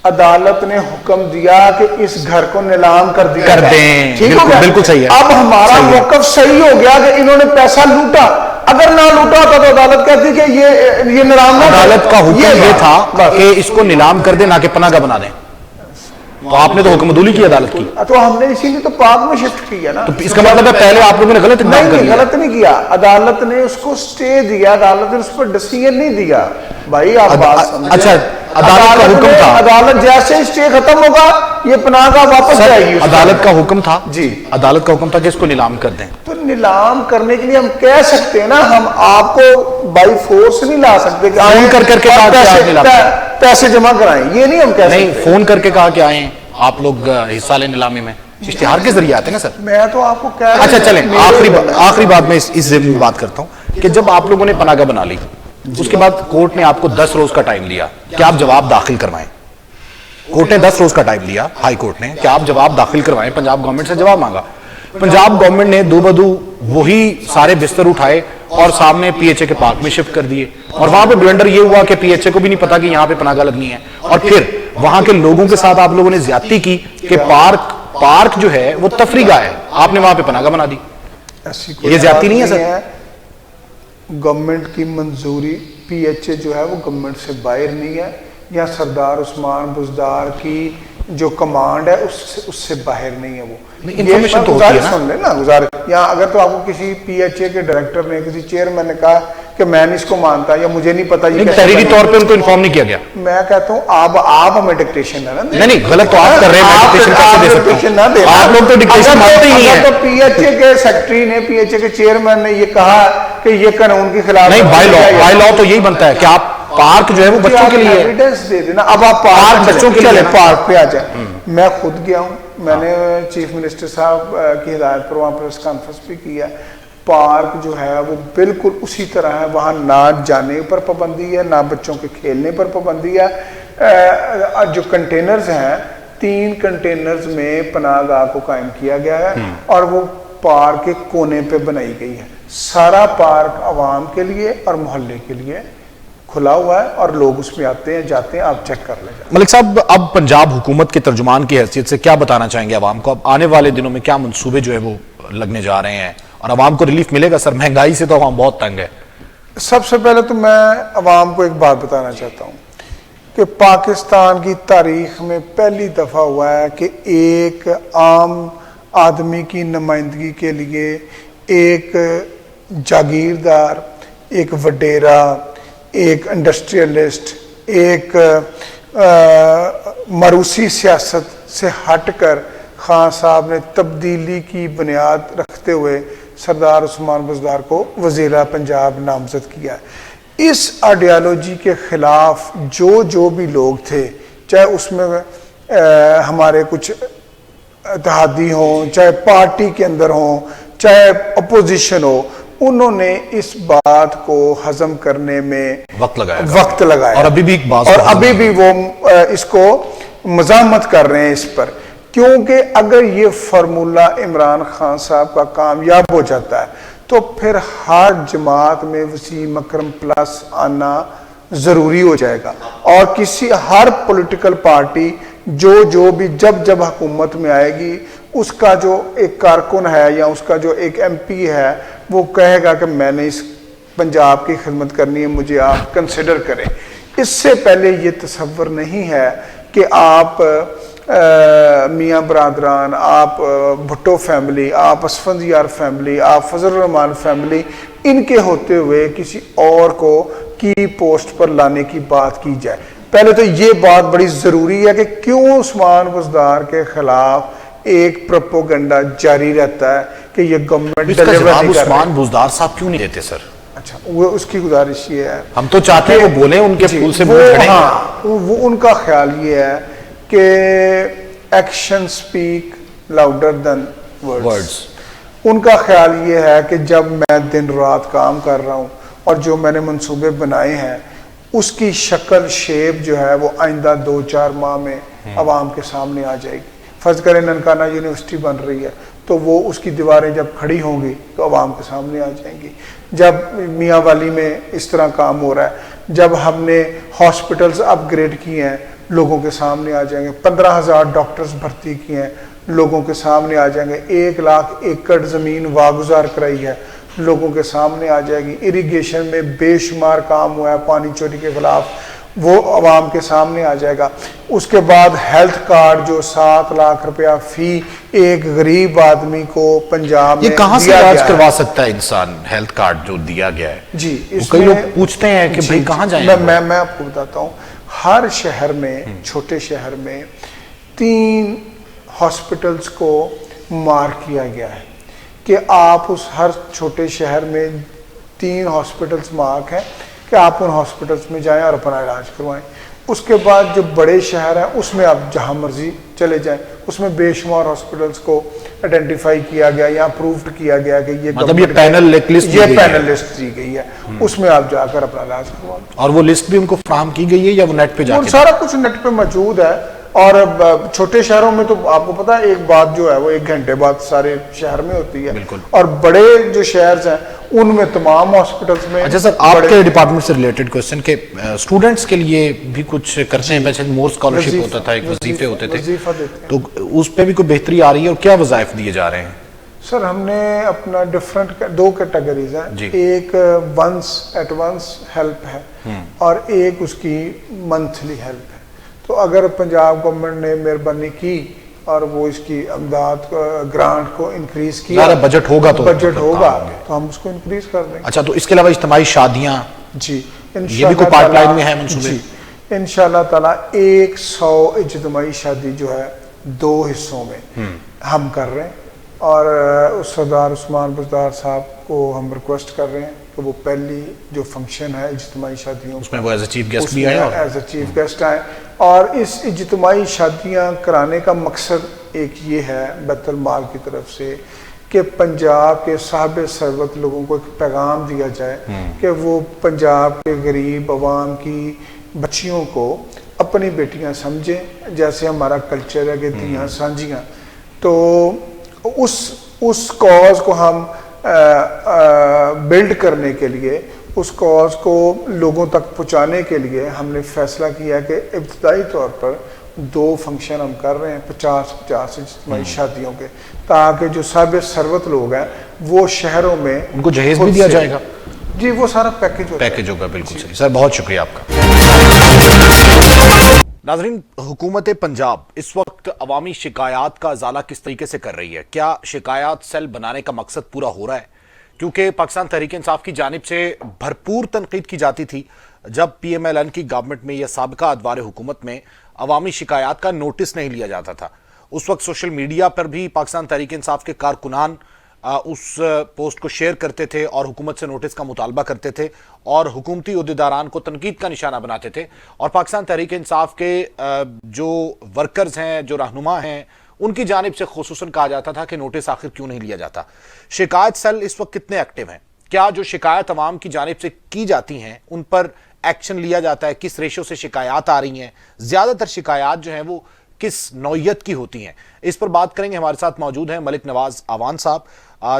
عدالت نے حکم دیا کہ اس گھر کو نیلام کر دیں. ٹھیک ہو گیا, بالکل صحیح ہے. اب ہمارا موقف صحیح ہو گیا کہ انہوں نے پیسہ لوٹا, اگر نہ لوٹا ہوتا تو عدالت کہتی کہ یہ نیلام نہ. عدالت کا حکم یہ تھا کہ اس کو نیلام کر دیں, نہ کہ پناہ گاہ بنا دیں. تو آپ نے تو حکم عدولی کی عدالت کی، تو ہم نے اسی لیے تو پاک میں شفٹ کیا نا. تو اس کا مطلب ہے پہلے آپ لوگوں نے غلط اقدام کر نہیں، لیا. غلط نہیں کیا. عدالت نے اس کو سٹے دیا، عدالت نے اس پر ڈیسیژن نہیں دیا. بھائی آپ بات سمجھیں. اچھا، عدالت کا حکم تھا. عدالت جیسے سٹے ختم ہوگا یہ پناہ گاہ واپس جائے گی. عدالت کا حکم تھا، جی عدالت کا حکم تھا کہ اس کو نیلام کر دیں. تو نیلام کرنے کے لیے ہم کہہ سکتے ہیں نا، ہم آپ کو بائی فورس نہیں لا سکتے کہ فون کر کے کہا کہ آپ نیلام پیسے جمع کرائیں، یہ نہیں ہم کہہ سکتے. نہیں، فون کر کے کہا کہ آئیں آپ لوگ حصہ لیں نیلامی میں، اشتہار کے ذریعے آتے ہیں نا سر. میں تو آپ کو کہہ رہا ہوں. اچھا چلیں، آخری بات میں اس ضمن میں بات کرتا ہوں کہ جب آپ لوگوں نے پناہ گاہ بنا لی، اس کے بعد کورٹ نے آپ کو 10 روز کا ٹائم لیا کہ آپ جواب داخل کروائیں. کورٹ نے 10 روز کا ٹائم لیا، ہائی کورٹ نے، کہ آپ جواب داخل کروائیں. پنجاب گورنمنٹ سے جواب مانگا. پنجاب گورنمنٹ نے دو بدو وہی سارے بستر اٹھائے اور سامنے پی ایچ اے کے پارک میں شفٹ کر دیے. اور وہاں پہ بلنڈر یہ ہوا کہ پی ایچ اے کو بھی نہیں پتا کہ یہاں پہ پناہ گاہ لگنی ہے. اور پھر وہاں کے لوگوں کے ساتھ آپ لوگوں نے زیادتی کی کہ پارک جو ہے وہ تفریح گاہ ہے، آپ نے وہاں پہ پناہ گاہ بنا دی. یہ زیادتی نہیں ہے سر؟ گورنمنٹ کی منظوری، پی ایچ اے جو ہے وہ گورنمنٹ سے باہر نہیں ہے، یا سردار عثمان بزدار کی جو کمانڈ ہے اس سے باہر نہیں ہے. وہ انفارمیشن تو ہوتی ہے نا. سن لیں نا گزارش. یا اگر تو آپ کو کسی پی ایچ اے کے ڈائریکٹر نے، کسی چیئرمین نے کہا کہ میں نہیں اس کو مانتا یا مجھے نہیں پتا، یہ تحریری طور پہ ان کو انفارم نہیں کیا گیا. میں کہتا ہوں آپ ہمیں ڈکٹیشن ہے نا. نہیں، غلط تو آپ کر رہے ہیں. آپ لوگ تو ڈکٹیشن مانتے ہی نہیں ہیں. تو پی ایچ اے کے سیکرٹری نے، پی ایچ اے کے چیئرمین نے یہ کہا کہ یہ قانون کے خلاف نہیں. بائی لا تو یہی بنتا ہے کہ آپ پارک جو ہے وہ بچوں کے لیے ایویڈنس دے دینا. اب آپ پارک بچوں کے لیے پارک پہ آ جائیں. میں خود گیا ہوں، میں نے چیف منسٹر صاحب کی ہدایت پر وہاں پریس کانفرنس بھی کیا. پارک جو ہے وہ بالکل اسی طرح ہے، وہاں نہ جانے پر پابندی ہے، نہ بچوں کے کھیلنے پر پابندی ہے. جو کنٹینرز ہیں، 3 کنٹینرز میں پناہ گاہ کو قائم کیا گیا ہے اور وہ پارک کے کونے پہ بنائی گئی ہے. سارا پارک عوام کے لیے اور محلے کے لیے کھلا ہوا ہے اور لوگ اس میں آتے ہیں جاتے ہیں. آپ چیک کر لیں. ملک صاحب، اب پنجاب حکومت کے ترجمان کی حیثیت سے کیا بتانا چاہیں گے عوام کو؟ اب آنے والے دنوں میں کیا منصوبے جو ہے وہ لگنے جا رہے ہیں اور عوام کو ریلیف ملے گا؟ سر مہنگائی سے تو عوام بہت تنگ ہے. سب سے پہلے تو میں عوام کو ایک بات بتانا چاہتا ہوں کہ پاکستان کی تاریخ میں پہلی دفعہ ہوا ہے کہ ایک عام آدمی کی نمائندگی کے لیے ایک جاگیردار، ایک وڈیرا، ایک انڈسٹریلسٹ، ایک مروسی سیاست سے ہٹ کر خان صاحب نے تبدیلی کی بنیاد رکھتے ہوئے سردار عثمان بزدار کو وزیر پنجاب نامزد کیا. اس آئیڈیالوجی کے خلاف جو بھی لوگ تھے، چاہے اس میں ہمارے کچھ اتحادی ہوں، چاہے پارٹی کے اندر ہوں، چاہے اپوزیشن ہو، انہوں نے اس بات کو ہضم کرنے میں وقت لگایا اور ابھی بھی وہ اس کو مزاحمت کر رہے ہیں اس پر. کیونکہ اگر یہ فارمولہ عمران خان صاحب کا کامیاب ہو جاتا ہے تو پھر ہر جماعت میں وسیم اکرم پلس آنا ضروری ہو جائے گا. اور ہر پولیٹیکل پارٹی جو بھی جب حکومت میں آئے گی، اس کا جو ایک کارکن ہے یا اس کا جو ایک ایم پی ہے، وہ کہے گا کہ میں نے اس پنجاب کی خدمت کرنی ہے، مجھے آپ کنسیڈر کریں. اس سے پہلے یہ تصور نہیں ہے کہ آپ میاں برادران، آپ بھٹو فیملی، آپ اسفند یار فیملی، آپ فضل الرحمان فیملی، ان کے ہوتے ہوئے کسی اور کو کی پوسٹ پر لانے کی بات کی جائے. پہلے تو یہ بات بڑی ضروری ہے کہ کیوں عثمان بزدار کے خلاف ایک پروپوگنڈا جاری رہتا ہے کہ یہ گورنمنٹ عثمان بزدار صاحب کیوں نہیں دیتے سر؟ اچھا، وہ اس کی گزارش یہ ہے، ہم تو چاہتے ہیں وہ بولیں، ان کے پھول سے وہ ان کا خیال یہ ہے کہ action speak louder than words. ان کا خیال یہ ہے کہ جب میں دن رات کام کر رہا ہوں اور جو میں نے منصوبے بنائے ہیں، اس کی شکل شیپ جو ہے وہ آئندہ 2-4 ماہ میں عوام کے سامنے آ جائے گی. فرض کریں ننکانہ یونیورسٹی بن رہی ہے تو وہ اس کی دیواریں جب کھڑی ہوں گی تو عوام کے سامنے آ جائیں گی. جب میاں والی میں اس طرح کام ہو رہا ہے، جب ہم نے ہاسپٹلز اپ گریڈ کیے ہیں، لوگوں کے سامنے آ جائیں گے. 15,000 ڈاکٹرز بھرتی کیے ہیں، لوگوں کے سامنے آ جائیں گے. 1 لاکھ ایکڑ زمین واگزار کرائی ہے، لوگوں کے سامنے آ جائے گی. اریگیشن میں بے شمار کام ہوا ہے پانی چوری کے خلاف، وہ عوام کے سامنے آ جائے گا. اس کے بعد ہیلتھ کارڈ جو 7 لاکھ روپیہ فی ایک غریب آدمی کو پنجاب میں یہ کہاں سے علاج کروا سکتا ہے انسان؟ ہیلتھ کارڈ جو دیا گیا ہے جی کئی لوگ پوچھتے ہیں کہ بھئی کہاں جائیں؟ میں آپ کو بتاتا ہوں. ہر شہر میں چھوٹے شہر میں 3 ہاسپٹلس کو مارک کیا گیا ہے کہ آپ اس ہر چھوٹے شہر میں 3 ہاسپٹلس مارک ہیں کہ آپ ان ہاسپٹلس میں جائیں اور اپنا علاج کروائیں. اس کے بعد جو بڑے شہر ہیں اس میں آپ جہاں مرضی چلے جائیں, اس میں بے شمار ہاسپٹلس کو آئیڈینٹیفائی کیا گیا یا اپرووڈ کیا گیا کہ یہ مطلب یہ پینل لسٹ دی گئی ہے, اس میں آپ جا کر اپنا علاج کروائیں. اور وہ لسٹ بھی ان کو فراہم کی گئی ہے یا وہ نیٹ پہ جا کے؟ سارا کچھ نیٹ پہ موجود ہے. اور چھوٹے شہروں میں تو آپ کو پتا ہے ایک بات جو ہے وہ 1 گھنٹے بعد سارے شہر میں ہوتی ہے, اور بڑے جو شہرز ہیں ان میں تمام ہاسپٹلز میں. اچھا سر, آپ کے ڈپارٹمنٹ سے ریلیٹڈ کوسچن کہ اسٹوڈنٹس کے لیے بھی کچھ کرتے ہیں؟ ویسے مور اسکالرشپ ہوتا تھا, ایک وظیفے ہوتے تھے, تو اس پہ بھی کوئی بہتری آ رہی ہے اور کیا وظائف دیے جا رہے ہیں؟ سر ہم نے اپنا ڈفرینٹ 2 کیٹیگریز ہیں, ایک ایڈوانس ہیلپ ہے اور ایک اس کی منتھلی ہیلپ ہے. تو اگر پنجاب گورنمنٹ نے مہربانی کی اور وہ اس کی امداد گرانٹ کو انکریز کیا, بجٹ ہوگا تو ہم اس کو انکریز کر دیں گے. اچھا, تو اس کے علاوہ اجتماعی شادیاں جی یہ بھی کوئی پائپ لائن میں ہے منصوبے؟ جی انشاءاللہ تعالیٰ 100 اجتماعی شادی جو ہے 2 حصوں میں ہم کر رہے ہیں, اور سردار عثمان بزدار صاحب کو ہم ریکویسٹ کر رہے ہیں کہ وہ پہلی جو فنکشن ہے اجتماعی شادیوں اس میں وہ ایز اے چیف گیسٹ بھی آئے, ایز اے چیف گیسٹ آئے. اور اس اجتماعی شادیاں کرانے کا مقصد ایک یہ ہے بیت المال کی طرف سے کہ پنجاب کے صاحب ثروت لوگوں کو ایک پیغام دیا جائے کہ وہ پنجاب کے غریب عوام کی بچیوں کو اپنی بیٹیاں سمجھیں, جیسے ہمارا کلچر ہے کہ تیاں سانجیاں. تو اس کاز کو ہم بلڈ کرنے کے لیے, اس کاز کو لوگوں تک پہنچانے کے لیے ہم نے فیصلہ کیا کہ ابتدائی طور پر 2 فنکشن ہم کر رہے ہیں 50 اجتماعی شادیوں کے, تاکہ جو صاحب ثروت لوگ ہیں وہ شہروں میں ان کو جہیز بھی دیا جائے گا. جی وہ سارا پیکیج ہوگا. بالکل صحیح سر, بہت شکریہ آپ کا. ناظرین, حکومت پنجاب اس وقت عوامی شکایات کا ازالہ کس طریقے سے کر رہی ہے؟ کیا شکایات سیل بنانے کا مقصد پورا ہو رہا ہے؟ کیونکہ پاکستان تحریک انصاف کی جانب سے بھرپور تنقید کی جاتی تھی جب پی ایم ایل این کی گورنمنٹ میں یا سابقہ ادوار حکومت میں عوامی شکایات کا نوٹس نہیں لیا جاتا تھا. اس وقت سوشل میڈیا پر بھی پاکستان تحریک انصاف کے کارکنان اس پوسٹ کو شیئر کرتے تھے اور حکومت سے نوٹس کا مطالبہ کرتے تھے اور حکومتی عہدیداران کو تنقید کا نشانہ بناتے تھے, اور پاکستان تحریک انصاف کے جو ورکرز ہیں, جو رہنما ہیں, ان کی جانب سے خصوصاً کہا جاتا تھا کہ نوٹس آخر کیوں نہیں لیا جاتا. شکایت سیل اس وقت کتنے ایکٹیو ہیں؟ کیا جو شکایت عوام کی جانب سے کی جاتی ہیں ان پر ایکشن لیا جاتا ہے؟ کس ریشو سے شکایات آ رہی ہیں؟ زیادہ تر شکایات جو ہیں وہ کس نوعیت کی ہوتی ہیں؟ اس پر بات کریں گے. ہمارے ساتھ موجود ہیں ملک نواز آوان صاحب,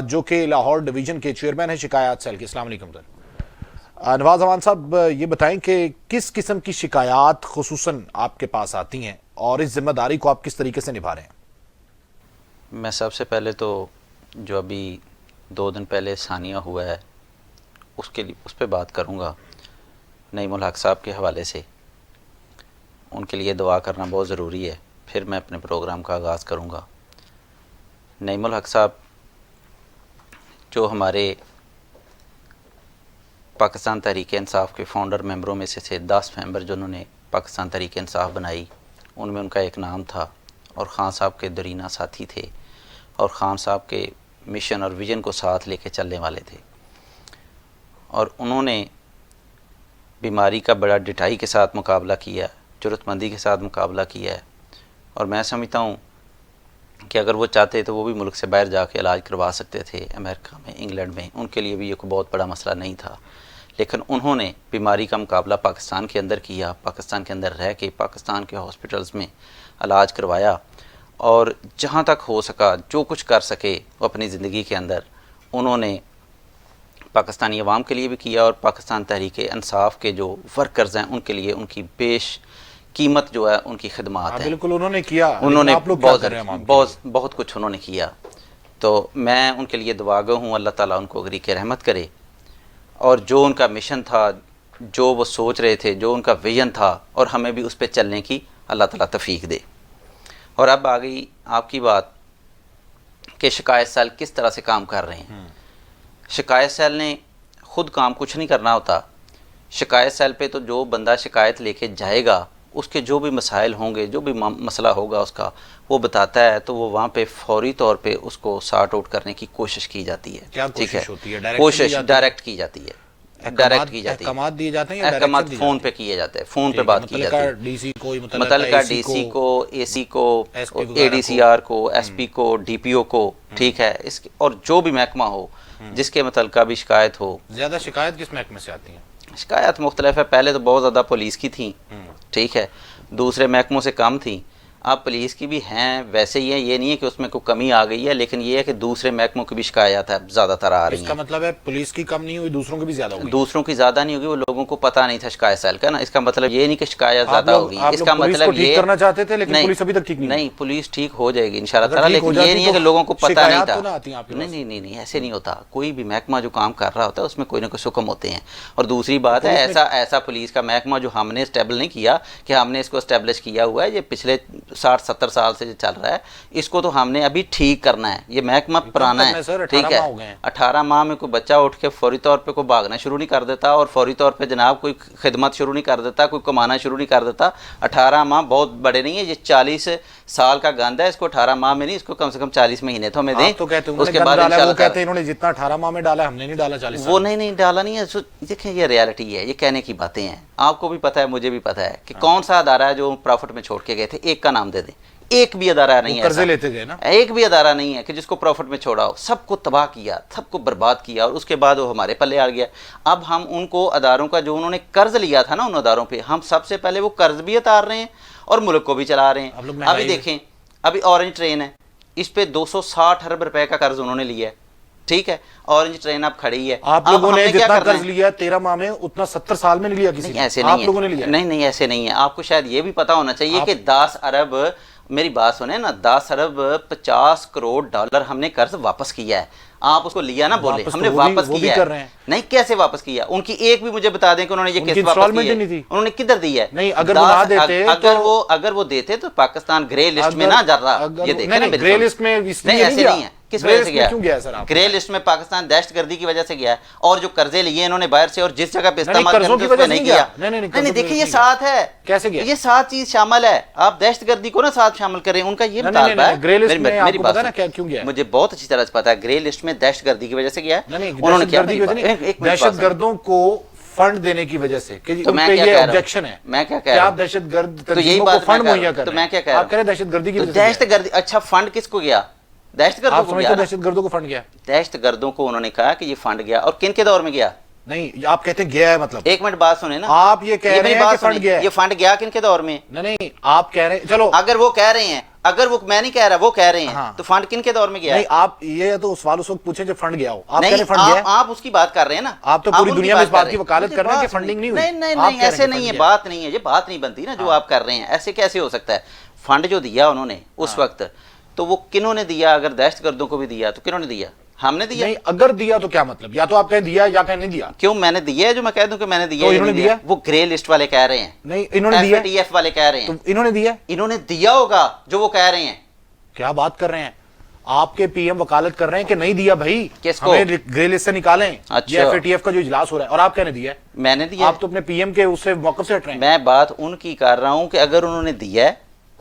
جو کہ لاہور ڈویژن کے چیئرمین ہیں شکایات سیل کے. السلام علیکم سر. نواز آوان صاحب, یہ بتائیں کہ کس قسم کی شکایات خصوصاً آپ کے پاس آتی ہیں اور اس ذمہ داری کو آپ کس طریقے سے نبھا رہے ہیں؟ میں سب سے پہلے تو جو ابھی 2 دن پہلے ثانیہ ہوا ہے اس پہ بات کروں گا. نعیم الحق صاحب کے حوالے سے ان کے لیے دعا کرنا بہت ضروری ہے, پھر میں اپنے پروگرام کا آغاز کروں گا. نعیم الحق صاحب جو ہمارے پاکستان تحریک انصاف کے فاؤنڈر ممبروں میں سے تھے, 10 ممبر جنہوں نے پاکستان تحریک انصاف بنائی, ان میں ان کا ایک نام تھا, اور خان صاحب کے درینہ ساتھی تھے, اور خان صاحب کے مشن اور ویژن کو ساتھ لے کے چلنے والے تھے. اور انہوں نے بیماری کا بڑا ڈٹائی کے ساتھ مقابلہ کیا, جرأت مندی کے ساتھ مقابلہ کیا ہے. اور میں سمجھتا ہوں کہ اگر وہ چاہتے تو وہ بھی ملک سے باہر جا کے علاج کروا سکتے تھے, امریکہ میں, انگلینڈ میں, ان کے لیے بھی یہ کوئی بہت بڑا مسئلہ نہیں تھا. لیکن انہوں نے بیماری کا مقابلہ پاکستان کے اندر کیا, پاکستان کے اندر رہ کے پاکستان کے ہاسپٹلز میں علاج کروایا, اور جہاں تک ہو سکا جو کچھ کر سکے وہ اپنی زندگی کے اندر انہوں نے پاکستانی عوام کے لیے بھی کیا, اور پاکستان تحریک انصاف کے جو ورکرز ہیں ان کے لیے ان کی بیش قیمت جو ہے ان کی خدمات ہے. بالکل انہوں نے کیا, انہوں نے بہت کچھ انہوں نے کیا. تو میں ان کے لیے دعاگو ہوں, اللہ تعالیٰ ان کو غریق رحمت کرے, اور جو ان کا مشن تھا, جو وہ سوچ رہے تھے، جو ان کا ویژن تھا، اور ہمیں بھی اس پہ چلنے کی اللہ تعالیٰ توفیق دے۔ اور اب آ گئی آپ کی بات کہ شکایت سیل کس طرح سے کام کر رہے ہیں۔ شکایت سیل نے خود کام کچھ نہیں کرنا ہوتا۔ شکایت سیل پہ تو جو بندہ شکایت لے کے جائے گا، اس کے جو بھی مسائل ہوں گے، جو بھی مسئلہ ہوگا اس کا، وہ بتاتا ہے، تو وہ وہاں پہ فوری طور پہ اس کو سارٹ آؤٹ کرنے کی کوشش کی جاتی ہے۔ کیا ٹھیک ہے، کوشش ہوتی ہے؟ کوشش ڈائریکٹ کی جاتی ہے، ڈائریکٹ کی جاتی ہے۔ احکامات دیے جاتے ہیں یا احکامات ڈائریکشن دی فون جاتی پہ کیے جاتے ہیں، فون پہ بات کی جاتی ہے۔ ڈی سی کو، متعلقہ ڈی سی کو، اے سی کو، اے ڈی سی آر کو، ایس پی کو، ڈی پی او کو، ٹھیک ہے، اور جو بھی محکمہ ہو جس کے متعلقہ بھی شکایت ہو۔ زیادہ شکایت کس محکمے سے آتی ہیں؟ شکایت مختلف ہے، پہلے تو بہت زیادہ پولیس کی تھیں، ٹھیک ہے، دوسرے محکموں سے کم تھیں۔ اب پولیس کی بھی ہیں، ویسے ہی ہیں، یہ نہیں ہے کہ اس میں کوئی کمی آ گئی ہے، لیکن یہ ہے کہ دوسرے محکموں کی بھی شکایات ہے زیادہ تر آ رہی ہیں۔ اس کا مطلب ہے پولیس کی کم نہیں ہوئی، دوسروں کی بھی زیادہ ہوئی؟ دوسروں کی زیادہ نہیں ہوگی، وہ لوگوں کو پتہ نہیں تھا شکایت سیل کا نا۔ اس کا مطلب یہ نہیں کہ شکایت زیادہ ہوگی، اس کا مطلب یہ کرنا چاہتے تھے لیکن پولیس ابھی تک ٹھیک نہیں۔ پولیس ٹھیک ہو جائے گی انشاءاللہ تعالیٰ، لیکن یہ نہیں ہے کہ لوگوں کو پتہ نہیں تھا۔ نہیں نہیں نہیں، ایسے نہیں ہوتا۔ کوئی بھی محکمہ جو کام کر رہا ہوتا ہے اس میں کوئی نہ کوئی حکم ہوتے ہیں۔ اور دوسری بات ہے، ایسا پولیس کا محکمہ جو ہم نے اسٹیبل نہیں کیا کہ ہم نے اس کو اسٹیبلش کیا ہوا ہے، یہ پچھلے 60-70 سال سے جو چل رہا ہے، اس کو تو ہم نے ابھی ٹھیک کرنا ہے۔ یہ محکمہ پرانا ہے، ٹھیک ہے۔ 18 ماہ میں کوئی بچہ اٹھ کے فوری طور پہ کوئی بھاگنا شروع نہیں کر دیتا، اور فوری طور پہ جناب کوئی خدمت شروع نہیں کر دیتا، کوئی کمانا شروع نہیں کر دیتا۔ 18 ماہ بہت بڑے نہیں ہیں، یہ 40 سال کا گند ہے، اس کو 18 ماہ میں نہیں، اس کو کم سے کم 40 مہینے تو ہمیں دیں۔ اس کے بعد وہ کہتے ہیں انہوں نے جتنا 18 ماہ میں ڈالا ہم نے نہیں ڈالا 40 وہ نہیں ڈالا نہیں ہے۔ دیکھیں یہ ریالٹی ہے، یہ کہنے کی باتیں ہیں، آپ کو بھی پتہ ہے، مجھے بھی پتہ ہے کہ کون سا ادارہ ہے جو پروفٹ میں چھوڑ کے گئے تھے، ایک کا نام دے دیں۔ ایک بھی ادارہ نہیں ہے، قرضے لیتے گئے نا، ایک بھی ادارہ نہیں ہے کہ جس کو پروفٹ میں چھوڑا ہو۔ سب کو تباہ کیا، سب کو برباد کیا، اور اس کے بعد وہ ہمارے پلے آ گیا۔ اب ہم ان کو اداروں کا جو انہوں نے قرض لیا تھا نا، ان اداروں پہ ہم سب سے پہلے وہ قرض بھی اتار رہے ہیں اور ملک کو بھی چلا رہے ہیں۔ ابھی دیکھیں، ابھی اورنج ٹرین ہے، اس پہ 260 ارب روپے کا قرض انہوں نے لیا ہے، ٹھیک ہے۔ اورنج ٹرین اب کھڑی ہے۔ آپ لوگوں نے جتنا قرض لیا 13 ماہ میں اتنا 70 سال میں نہیں لیا کسی نے۔ ایسے نہیں، آپ لوگوں نے لیا؟ نہیں ایسے نہیں ہے۔ آپ کو شاید یہ بھی پتا ہونا چاہیے کہ 10 ارب، میری بات سنیں نا، 10 ارب 50 کروڑ ڈالر ہم نے قرض واپس کیا ہے۔ آپ اس کو لیا نہ بولے، ہم نے واپس کیا ہے۔ نہیں، کیسے واپس کیا؟ ان کی ایک بھی مجھے بتا دیں کہ انہوں نے یہ کیسے واپس کیا ہے، انہوں نے کدھر دی ہے؟ نہیں، اگر وہ نہ دیتے، اگر وہ دیتے تو پاکستان گرے لسٹ میں نہ جا رہا۔ یہ دیکھیں نا، گرے لسٹ میں نہیں ایسے نہیں ہے۔ کس وجہ سے گیا؟ کیوں گیا سر؟ گرے لسٹ میں پاکستان دہشت گردی کی وجہ سے گیا ہے، اور جو قرضے لیے انہوں نے باہر سے اور جس جگہ پہ استعمال کرنے تھے اس پہ نہیں کیا۔ نہیں دیکھیں، یہ ساتھ ہے، کیسے گیا؟ یہ ساتھ چیز شامل ہے۔ آپ دہشت گردی کو نا ساتھ شامل کریں، ان کا یہ مطالبہ ہے۔ گرے لسٹ میں آپ کو پتا نا کیوں گیا؟ مجھے بہت اچھی طرح سے پتا ہے، گرے لسٹ میں دہشت گردی کی وجہ سے گیا ہے۔ انہوں نے کیا؟ دہشت گردوں کو فنڈ دینے کی وجہ سے، کہ ان پہ یہ آبجیکشن ہے۔ میں کیا کہہ رہا ہوں؟ آپ دہشت گرد تنظیموں کو فنڈ مہیا کر رہے ہیں۔ تو میں کیا کہہ رہا ہوں؟ آپ کہہ رہے ہیں دہشت گردی کی وجہ سے۔ دہشت گردی، اچھا فنڈ کس کو گیا؟ دہشت گردوں کو گیا۔ دہشت گردوں کو فنڈ گیا، دہشت گردوں کو انہوں نے کہا کہ یہ فنڈ گیا، اور کن کے دور میں گیا؟ نہیں، آپ کہتے ہیں گیا ہے، مطلب ایک منٹ بات سنیں نا، آپ یہ کہہ رہے ہیں کہ فنڈ گیا ہے۔ یہ فنڈ گیا کن کے دور میں؟ نہیں، آپ کہہ رہے ہیں، چلو اگر وہ کہہ رہے ہیں، اگر وہ میں نہیں کہہ رہا، وہ کہہ رہے ہیں، تو فنڈ کن کے دور میں گیا ہے؟ نہیں، آپ یہ تو سوال اس وقت پوچھیں جب فنڈ گیا ہو، آپ کہہ رہے ہیں فنڈ گیا ہے۔ آپ اس کی بات کر رہے ہیں نا، آپ تو پوری دنیا میں اس بات کی وکالت کر رہے ہیں کہ فنڈنگ نہیں ہوئی۔ نہیں ایسے نہیں ہے، بات نہیں ہے، یہ بات نہیں بنتی نا جو آپ کر رہے ہیں، ایسے کیسے ہو سکتا ہے؟ فنڈ جو دیا انہوں نے اس وقت، تو وہ کنہوں نے دیا؟ اگر دہشت گردوں کو بھی دیا تو کنہوں نے دیا؟ ہم نے دیا؟ نہیں، اگر دیا تو کیا مطلب؟ یا تو آپ کہیں دیا یا کہیں نہیں دیا۔ کیوں میں نے دیا ہے جو میں کہہ دوں کہ میں نے دیا؟ تو انہوں نے دیا؟ وہ گرے لسٹ والے کہہ رہے ہیں۔ نہیں، انہوں نے دیا، FATF والے کہہ رہے ہیں۔ تو انہوں نے دیا؟ انہوں نے دیا ہوگا جو وہ کہہ رہے ہیں۔ کیا بات کر رہے ہیں آپ؟ کے پی ایم وکالت کر رہے ہیں کہ نہیں دیا بھائی، کس کو؟ ہمیں گرے لسٹ سے نکالیں۔ اچھا، یہ FATF کا جو اجلاس ہو رہا ہے، اور آپ کہنے دیا ہے؟ میں نے دیا۔ آپ تو اپنے پی ایم کے اس سے موقف سے ہٹ رہے ہیں۔ میں بات ان کی کر رہا ہوں کہ اگر انہوں نے دیا ہے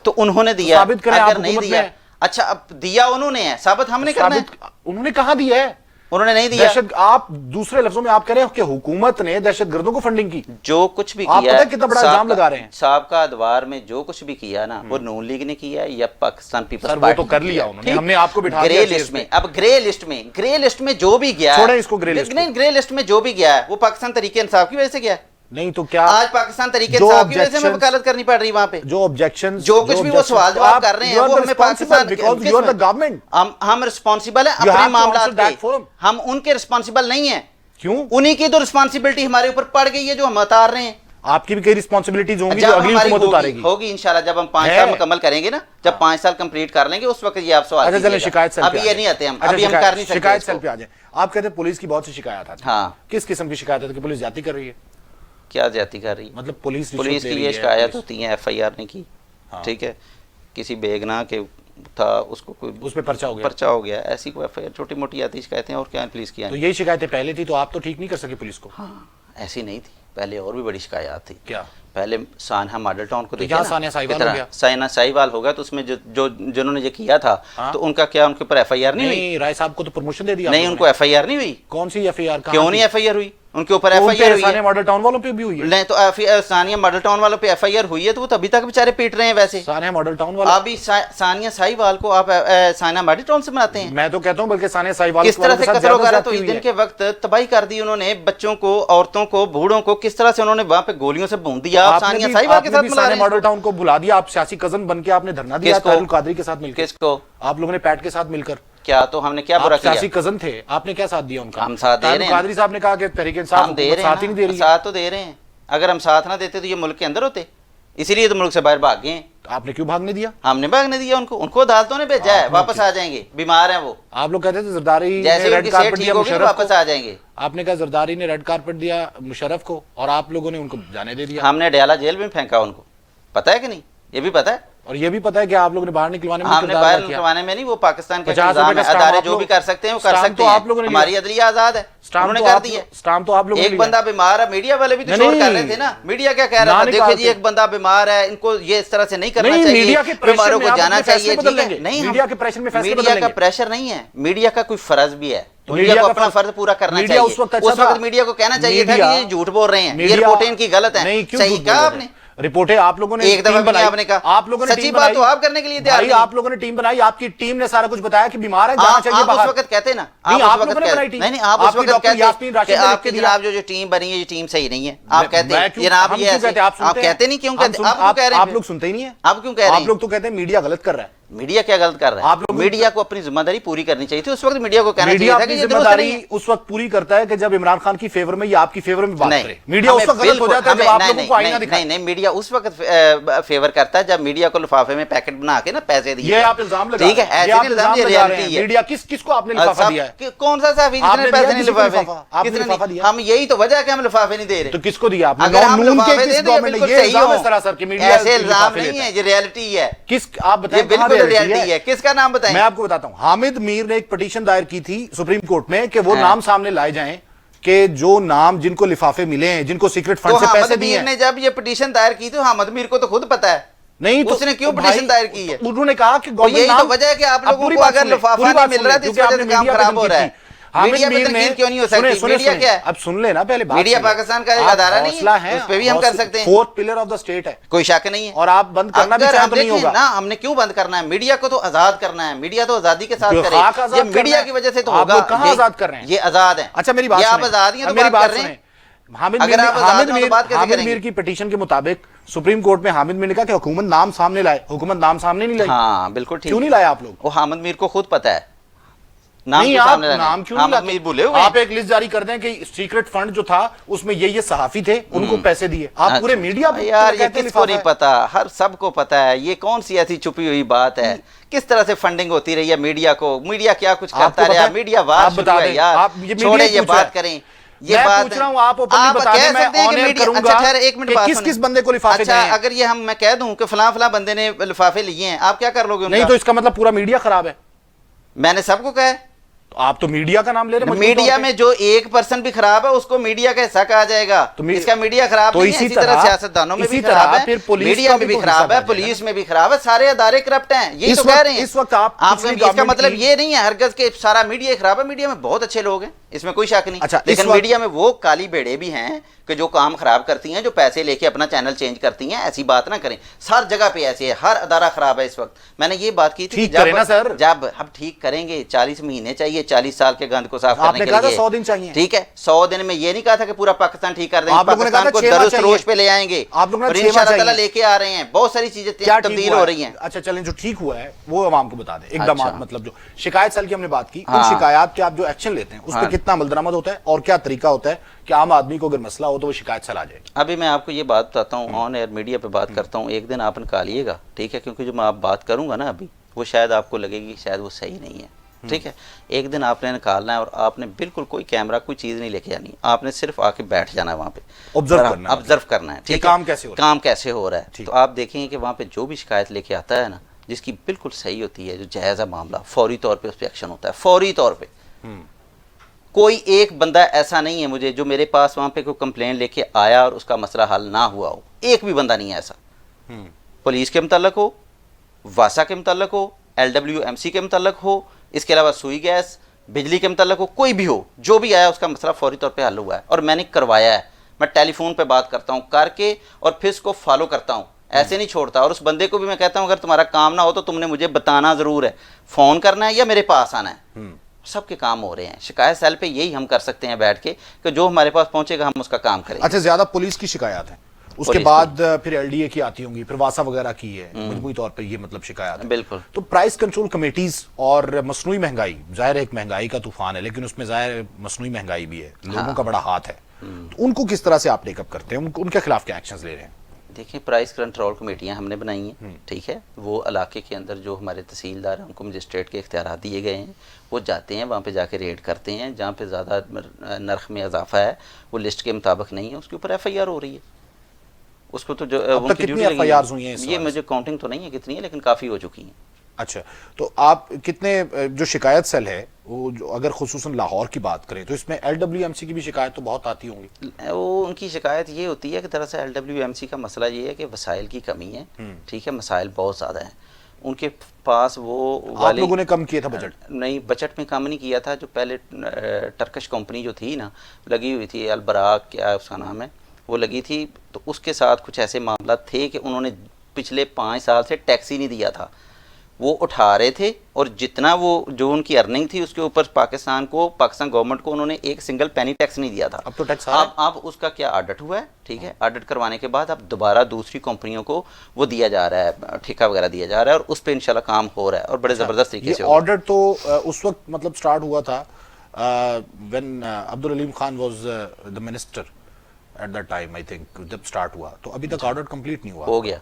تو انہوں نے دیا، ثابت کریں، اگر آپ نہیں حکومت دیا، میں اچھا اب دیا انہوں نے ہے، ثابت ہم نے کرنا ہے۔ انہوں نے کہاں دیا ہے؟ انہوں نے نہیں دیا۔ دہشت، آپ دوسرے لفظوں میں آپ کہہ رہے ہیں کہ حکومت نے دہشت گردوں کو فنڈنگ کی۔ جو کچھ بھی آپ کیا پتہ کتنا بڑا الزام لگا رہے ہیں؟ سابقہ ادوار میں جو کچھ بھی کیا نا، وہ نون لیگ نے کیا یا پاکستان پیپلز سر، وہ پارٹی تو کر لیا انہوں نے، ہم نے آپ کو بٹھا دیا گرے لسٹ میں۔ اب گرے لسٹ میں جو بھی گیا ہے، چھوڑیں اس کو گرے لسٹ، نہیں گرے لسٹ میں جو بھی گیا ہے وہ پاکستان تحریک انصاف کی وجہ سے گیا ہے۔ نہیں تو کیا آج پاکستان تحریک انصاف کی وجہ سے ہمیں وکالت کرنی پڑ رہی وہاں پہ؟ جو آبجیکشن، جو کچھ بھی وہ سوال جواب کر رہے ہیں وہ ہمیں پاکستان، ہم رسپانسیبل ہیں اپنے معاملات کے، ہم ان کے رسپانسیبل نہیں ہیں۔ کیوں؟ انہی کی تو رسپانسیبلٹی ہمارے اوپر پڑ گئی ہے جو ہم اتار رہے ہیں۔ آپ کی بھی کئی رسپانسبلٹیز ہوں گی جو اگلی حکومت اتارے گی۔ ہوگی انشاءاللہ، جب ہم 5 سال مکمل کریں گے نا، جب 5 سال کمپلیٹ کر لیں گے اس وقت یہ آپ سوال اچھا چلیں شکایت سیل پہ ابھی یہ نہیں آتے ہم، ابھی ہم کر نہیں سکتے۔ شکایت سیل پہ آ جائیں۔ آپ کہتے ہیں پولیس کی بہت سی شکایات آتی ہیں، ہاں، کس قسم کی شکایت ہے کہ پولیس زیادتی کر رہی ہے؟ کیا زیادتی کر رہی ہے؟ مطلب پولیس کی یہ شکایت ہوتی ہیں، FIR نہیں کی، ٹھیک ہے، کسی بیگنا کے تھا اس کو کوئی اس پہ پرچہ ہو گیا، ایسی کوئی FIR چھوٹی موٹی آتی شکایتیں، اور کیا پولیس کی؟ تو یہی شکایتیں پہلے تھی تو آپ تو ٹھیک نہیں کر سکے پولیس کو؟ ہاں ایسی نہیں تھی، پہلے اور بھی بڑی شکایات تھی. کیا پہلے سانحہ ماڈل ٹاؤن کو دیکھیں، سانحہ ساہیوال ہو گیا، سانحہ ساہیوال ہو گیا، تو اس میں جو جنہوں نے یہ کیا تھا تو ان کا کیا، ان کے اوپر FIR نہیں ہوئی؟ رائے صاحب کو تو پرموشن دے دیا نہیں، ان کو FIR نہیں ہوئی. کون سی FIR؟ کیوں نہیں FIR ہوئی؟ ان کے اوپر FIR ہوئی ہے. سانحہ ماڈل ٹاؤن والوں پہ بھی ہوئی ہے. نہیں تو ثانیہ ماڈل ٹاؤن والوں پہ FIR ہوئی ہے، تو وہ تبھی تک بیچارے پیٹ رہے ہیں. ویسے سانحہ ماڈل ٹاؤن والے ابھی ثانیہ ساہیوال کو آپ ثانیہ ماڈل ٹاؤن سے بناتے ہیں. میں تو کہتا ہوں بلکہ ثانیہ ساہیوال کس طرح سے قتل وغیرہ، تو اس دن کے وقت تباہی کر دی انہوں نے، بچوں کو، عورتوں کو، بوڑھوں کو کس طرح سے انہوں نے وہاں پہ گولیوں سے بھون دیا. آپ ثانیہ ساہیوال کے ساتھ ملا رہے ہیں. ماڈل ٹاؤن کو بلا دیا، آپ سیاسی کزن بن کے آپ نے دھرنا دیا طاہر القادری کے ساتھ مل کر. کس کو؟ آپ لوگوں نے پیٹ کے ساتھ مل کر. کیا تو ہم نے کیا برا کیا؟ سیاسی کزن تھے، آپ نے کیا ساتھ دیا ان کا؟ ہم ساتھ دے رہے ہیں. قادری صاحب نے کہا کہ تحریک انصاف ہم دے رہے ساتھ ہی نہیں دے رہی ہے. ساتھ تو دے رہے ہیں. اگر ہم ساتھ نہ دیتے تو یہ ملک کے اندر ہوتے، اسی لیے تو ملک سے باہر بھاگ گئے ہیں. آپ نے کیوں بھاگنے دیا؟ ہم نے بھاگنے دیا ان کو عدالتوں نے بھیجا ہے، واپس آ جائیں گے، بیمار ہیں وہ. آپ لوگ کہتے تھے زرداری جیسے نے ان کی ریڈ صحت کارپٹ ٹھیک دیا ہوگی تو مشرف واپس کو. آ جائیں گے. آپ نے کہا زرداری نے ریڈ کارپٹ دیا مشرف کو اور آپ لوگوں نے ان کو جانے دے دیا. ہم نے ڈیالہ جیل میں پھینکا ان کو، پتہ ہے کہ نہیں؟ یہ بھی پتہ ہے. اور یہ بھی پتہ ہے کہ آپ لوگوں نے باہر نکلوانے میں ہم نے باہر نکلوانے میں نہیں، وہ پاکستان کے نظام ہے، ادارے جو بھی کر سکتے ہیں وہ کر سکتے ہیں. ہماری عدلیہ آزاد ہے، انہوں نے کر دی ہے. اسٹام تو آپ لوگوں نے ایک بندہ بیمار ہے، میڈیا والے بھی تو شور کر رہے تھے نا. میڈیا کیا کہہ رہا تھا؟ دیکھیں جی ایک بندہ بیمار ہے، ان کو یہ اس طرح سے نہیں کرنا چاہیے، بیماروں کو جانا چاہیے. نہیں، میڈیا کا پریشر نہیں ہے، میڈیا کا کوئی فرض بھی ہے. میڈیا کو اپنا فرض پورا کرنا چاہیے. اس وقت میڈیا کو کہنا چاہیے تھا کہ یہ جھوٹ بول رہے ہیں، یہ رپورٹیں ان کی غلط ہیں. صحیح کہا آپ نے. رپورٹیں آپ لوگوں نے ایک دفعہ بنایا، آپ نے کہا آپ لوگوں نے سچی بات تو آپ کرنے کے لیے تیار نہیں. آپ لوگوں نے ٹیم بنائی، آپ کی ٹیم نے سارا کچھ بتایا کہ بیمار ہے، جانا چاہیے باہر. آپ اس وقت کہتے نا، آپ لوگوں نے بنائی ٹیم. نہیں، آپ اس وقت کہتے کہ آپ کی جناب جو ٹیم بنی ہے یہ ٹیم صحیح نہیں ہے. آپ کہتے ہیں جناب یہ ایسے، آپ کہتے نہیں کیوں کہتے؟ آپ کہہ رہے ہیں، آپ لوگ سنتے ہی نہیں ہیں. آپ کیوں کہہ رہے ہیں؟ آپ لوگ تو کہتے ہیں میڈیا غلط کر رہا ہے. میڈیا کیا غلط کر رہا ہے؟ میڈیا کو اپنی ذمہ داری پوری کرنی چاہیے تھی. اس وقت میڈیا کو کہنا چاہیے تھا کہ یہ درست نہیں ہے. اس وقت پوری کرتا ہے کہ جب عمران خان کی فیور میں یا آپ کی فیور میں بات کرے. میڈیا اس وقت غلط ہو جاتا ہے جب آپ لوگوں کو آئینہ دکھائے. نہیں، میڈیا اس وقت فیور کرتا ہے جب میڈیا کو لفافے میں پیکٹ بنا کے نا پیسے دیے. یہ آپ الزام لگا ٹھیک ہے، ایسے نہیں الزام، یہ ریئلٹی ہے. میڈیا کس کو آپ نے لفافہ دیا ہے؟ کون سا صحافی جس نے پیسے نہیں لفافے؟ ہم یہی تو وجہ ہے کہ ہم لفافے نہیں دے رہے. تو کس کو دیا آپ نے؟ اگر ہم لفافے دیں تو بالکل صحیح ہو. میڈیا ایسے الزام نہیں ہے، یہ ریئلٹی ہے. کس آپ بتائیں؟ یہ بالکل ریئلٹی ہے. کس کا نام بتائیں؟ میں آپ کو بتاتا ہوں. حامد میر نے ایک پٹیشن دائر کی تھی سپریم کورٹ میں کہ وہ نام سامنے لائے جائیں کہ جو نام جن کو لفافے ملے ہیں، جن کو سیکرٹ فنڈ سے پیسے دیے ہیں. حامد میر نے جب یہ پٹیشن دائر کی تو حامد میر کو تو خود پتا ہے. نہیں تو اس نے کیوں پٹیشن دائر کی ہے؟ انہوں نے کہا کہ گورنمنٹ یہی تو وجہ ہے کہ آپ لوگوں کو اگر لفافہ نہیں مل رہا تو اس وجہ سے کام خراب ہو رہا ہے. میڈیا پہ تنقید کیوں نہیں ہو سکتی؟ میڈیا کیا ہے؟ اب سن لینا پہلے بات. میڈیا پاکستان کا ایک ادارہ نہیں ہے، اس پہ بھی ہم کر سکتے ہیں. Fourth pillar of the state ہے، کوئی شک نہیں ہے. اور آپ بند کرنا بھی چاہیں تو نہیں ہوگا. نا ہم نے کیوں بند کرنا ہے؟ میڈیا کو تو آزاد کرنا ہے. میڈیا تو آزادی کے ساتھ کرے. یہ میڈیا کی وجہ سے تو ہوگا. آپ کہاں آزاد کر رہے ہیں؟ یہ آزاد ہیں. اچھا میری بات سنیں. آپ آزاد ہیں تو بات کر رہے ہیں. حامد میر کی پٹیشن کے مطابق سپریم کورٹ میں حامد میر نے کہا کہ حکومت نام سامنے لائے. حکومت نام سامنے نہیں لائی. ہاں بالکل ٹھیک. کیوں نہیں لائے آپ لوگ؟ وہ حامد میر کو خود پتا ہے نام کیوں نہیں لاتے. آپ ایک لسٹ جاری کر دیں کہ سیکرٹ فنڈ جو تھا اس میں یہ صحافی تھے، ان کو پیسے دیے. آپ پورے میڈیا یار یہ کس کو نہیں پتا؟ ہر سب کو پتا ہے. یہ کون سی ایسی چھپی ہوئی بات ہے؟ کس طرح سے فنڈنگ ہوتی رہی ہے میڈیا کو؟ میڈیا کیا کچھ کرتا رہا؟ میڈیا وار شروع ہے یار. چھوڑے یہ بات کریں. یہ بات پوچھ رہا ہوں، آپ کہہ سکتے ہیں کہ میڈیا. اچھا ایک منٹ بات کس بندے کو لفافے اچھا اگر یہ میں کہہ دوں کہ فلاں فلاں بندے نے لفافے لیے ہیں، آپ کیا کر لو گے؟ نہیں تو اس کا مطلب پورا میڈیا خراب ہے. میں نے سب کو کہا ہے. آپ تو میڈیا کا نام لے رہے ہیں. میڈیا میں جو 1% بھی خراب ہے اس کو میڈیا کا حصہ کہا جائے گا. اس کا میڈیا خراب نہیں ہے. اسی طرح سیاستدانوں میں بھی خراب ہے، میڈیا میں بھی خراب ہے، پولیس میں بھی خراب ہے. سارے ادارے کرپٹ ہیں. یہی تو کہہ رہے ہیں. اس وقت آپ اس کا مطلب یہ نہیں ہے ہرگز کہ سارا میڈیا خراب ہے. میڈیا میں بہت اچھے لوگ ہیں، اس میں کوئی شک نہیں. لیکن میڈیا میں وہ کالی بھیڑیں بھی ہیں کہ جو کام خراب کرتی ہیں، جو پیسے لے کے اپنا چینل چینج کرتی ہیں. ایسی بات نہ کریں. ہر جگہ پہ ایسے ہے، ہر ادارہ خراب ہے اس وقت. میں نے یہ بات کی تھی جب ہم ٹھیک کریں گے 40 مہینے چاہیے 40 سال کے گند کو صاف کرنے کے لیے. 100 دن چاہیے. ٹھیک ہے 100 دن میں یہ نہیں کہا تھا کہ پورا پاکستان ٹھیک کر دیں گے. پاکستان کو درست روش پہ لے آئیں گے اور انشاءاللہ تعالیٰ لے کے آ رہے ہیں. بہت ساری چیزیں تبدیل ہو رہی ہیں. اچھا چلیں جو ٹھیک ہوا ہے وہ عوام کو بتا دیں. اقدامات مطلب جو شکایت سیل کی ہم نے بات کی، ان شکایات کے آپ جو ایکشن لیتے ہیں اس پہ کتنا عمل درآمد ہوتا ہے اور کیا طریقہ ہوتا ہے کہ عام آدمی کو اگر مسئلہ ہو تو وہ شکایت سیل آ جائے؟ ابھی میں آپ کو یہ بات بتاتا ہوں، آن ایئر میڈیا پہ بات کرتا ہوں. ایک دن آپ نکالیے گا، ٹھیک ہے، کیونکہ جو میں آپ بات کروں گا نا ابھی وہ شاید آپ کو لگے گی شاید وہ صحیح نہیں ہے. ٹھیک ہے. ایک دن آپ نے نکالنا ہے اور آپ نے بالکل کوئی کیمرہ کوئی چیز نہیں لے کے جانی, آپ نے صرف آ کے بیٹھ جانا ہے وہاں پہ, آبزرو کرنا ہے ٹھیک ہے کام کیسے ہو رہا ہے. تو آپ دیکھیں کہ وہاں پہ جو بھی شکایت لے کے آتا ہے نا, جس کی بالکل صحیح ہوتی ہے, جو جائز ہے معاملہ, فوری طور پہ اس پہ ایکشن ہوتا ہے, فوری طور پہ. کوئی ایک بندہ ایسا نہیں ہے مجھے جو میرے پاس وہاں پہ کوئی کمپلین لے کے آیا اور اس کا مسئلہ حل نہ ہوا ہو, ایک بھی بندہ نہیں ہے ایسا. پولیس کے متعلق ہو, واسا کے متعلق ہو, LWMC کے متعلق ہو, اس کے علاوہ سوئی گیس, بجلی کے متعلق ہو, کوئی بھی ہو, جو بھی آیا اس کا مسئلہ فوری طور پہ حل ہوا ہے. اور میں نے کروایا ہے, میں ٹیلی فون پہ بات کرتا ہوں, کر کے اور پھر اس کو فالو کرتا ہوں, ایسے نہیں چھوڑتا. اور اس بندے کو بھی میں کہتا ہوں اگر تمہارا کام نہ ہو تو تم نے مجھے بتانا ضرور ہے, فون کرنا ہے یا میرے پاس آنا ہے. سب کے کام ہو رہے ہیں. شکایت سیل پہ یہی ہم کر سکتے ہیں بیٹھ کے کہ جو ہمارے پاس پہنچے گا ہم اس کا کام کریں گے. اچھا, زیادہ پولیس کی شکایات ہیں, اس کے بعد پھر LDA کی آتی ہوں گی, پھر واسا وغیرہ کی ہے, مجموعی طور پہ یہ مطلب شکایات ہے. بالکل. تو پرائس کنٹرول کمیٹیز اور مصنوعی مہنگائی, ظاہر ایک مہنگائی کا طوفان ہے لیکن اس میں ظاہر مصنوعی مہنگائی بھی ہے, لوگوں کا بڑا ہاتھ ہے, تو ان کو کس طرح سے آپ ٹیک اپ کرتے ہیں, ان کے خلاف کیا ایکشنز لے رہے ہیں؟ دیکھیں, پرائس کنٹرول کمیٹیاں ہم نے بنائی ہیں, ٹھیک ہے. وہ علاقے کے اندر جو ہمارے تحصیلدار ہیں ان کو مجسٹریٹ کے اختیارات دیے گئے ہیں, وہ جاتے ہیں وہاں پہ جا کے ریڈ کرتے ہیں. جہاں پہ زیادہ نرخ میں اضافہ ہے, وہ لسٹ کے مطابق نہیں ہے, اس کے اوپر FIR ہو رہی ہے. اس کو تو جو کتنی FIRs ہوئی ہیں, یہ مجھے کاؤنٹنگ تو نہیں ہے کتنی ہے, لیکن کافی ہو چکی ہیں. اچھا, تو آپ کتنے, جو شکایت سیل ہے وہ اگر خصوصاً لاہور کی بات کریں تو اس میں LWMC کی بھی شکایت تو بہت آتی ہوں گی. وہ ان کی شکایت یہ ہوتی ہے کہ دراصل LWMC کا مسئلہ یہ ہے کہ وسائل کی کمی ہے, ٹھیک ہے, مسائل بہت زیادہ ہیں ان کے پاس. وہ آپ لوگوں نے کم کیا تھا بجٹ؟ نہیں, بجٹ میں کم نہیں کیا تھا. جو پہلے ٹرکش کمپنی جو تھی نا, لگی ہوئی تھی, البراق کیا اس کا نام ہے, وہ لگی تھی, تو اس کے ساتھ کچھ ایسے معاملات تھے کہ انہوں نے پچھلے 5 سال سے ٹیکس ہی نہیں دیا تھا. وہ اٹھا رہے تھے اور جتنا وہ جو ان کی ارننگ تھی اس کے اوپر پاکستان گورنمنٹ کو انہوں نے ایک سنگل پینی ٹیکس نہیں دیا تھا. اب تو ٹیکس اب اس کا کیا آڈٹ ہوا ہے, ٹھیک ہے, آڈٹ کروانے کے بعد اب دوبارہ دوسری کمپنیوں کو وہ دیا جا رہا ہے, ٹھیکہ وغیرہ دیا جا رہا ہے, اور اس پہ انشاءاللہ کام ہو رہا ہے اور بڑے زبردست طریقے سے. آڈٹ تو اس وقت مطلب سٹارٹ ہوا تھا when Abdul Aleem Khan was the minister at that time, I think, جب سٹارٹ ہوا, تو ابھی تک آڈٹ کمپلیٹ نہیں ہوا. ہو گیا,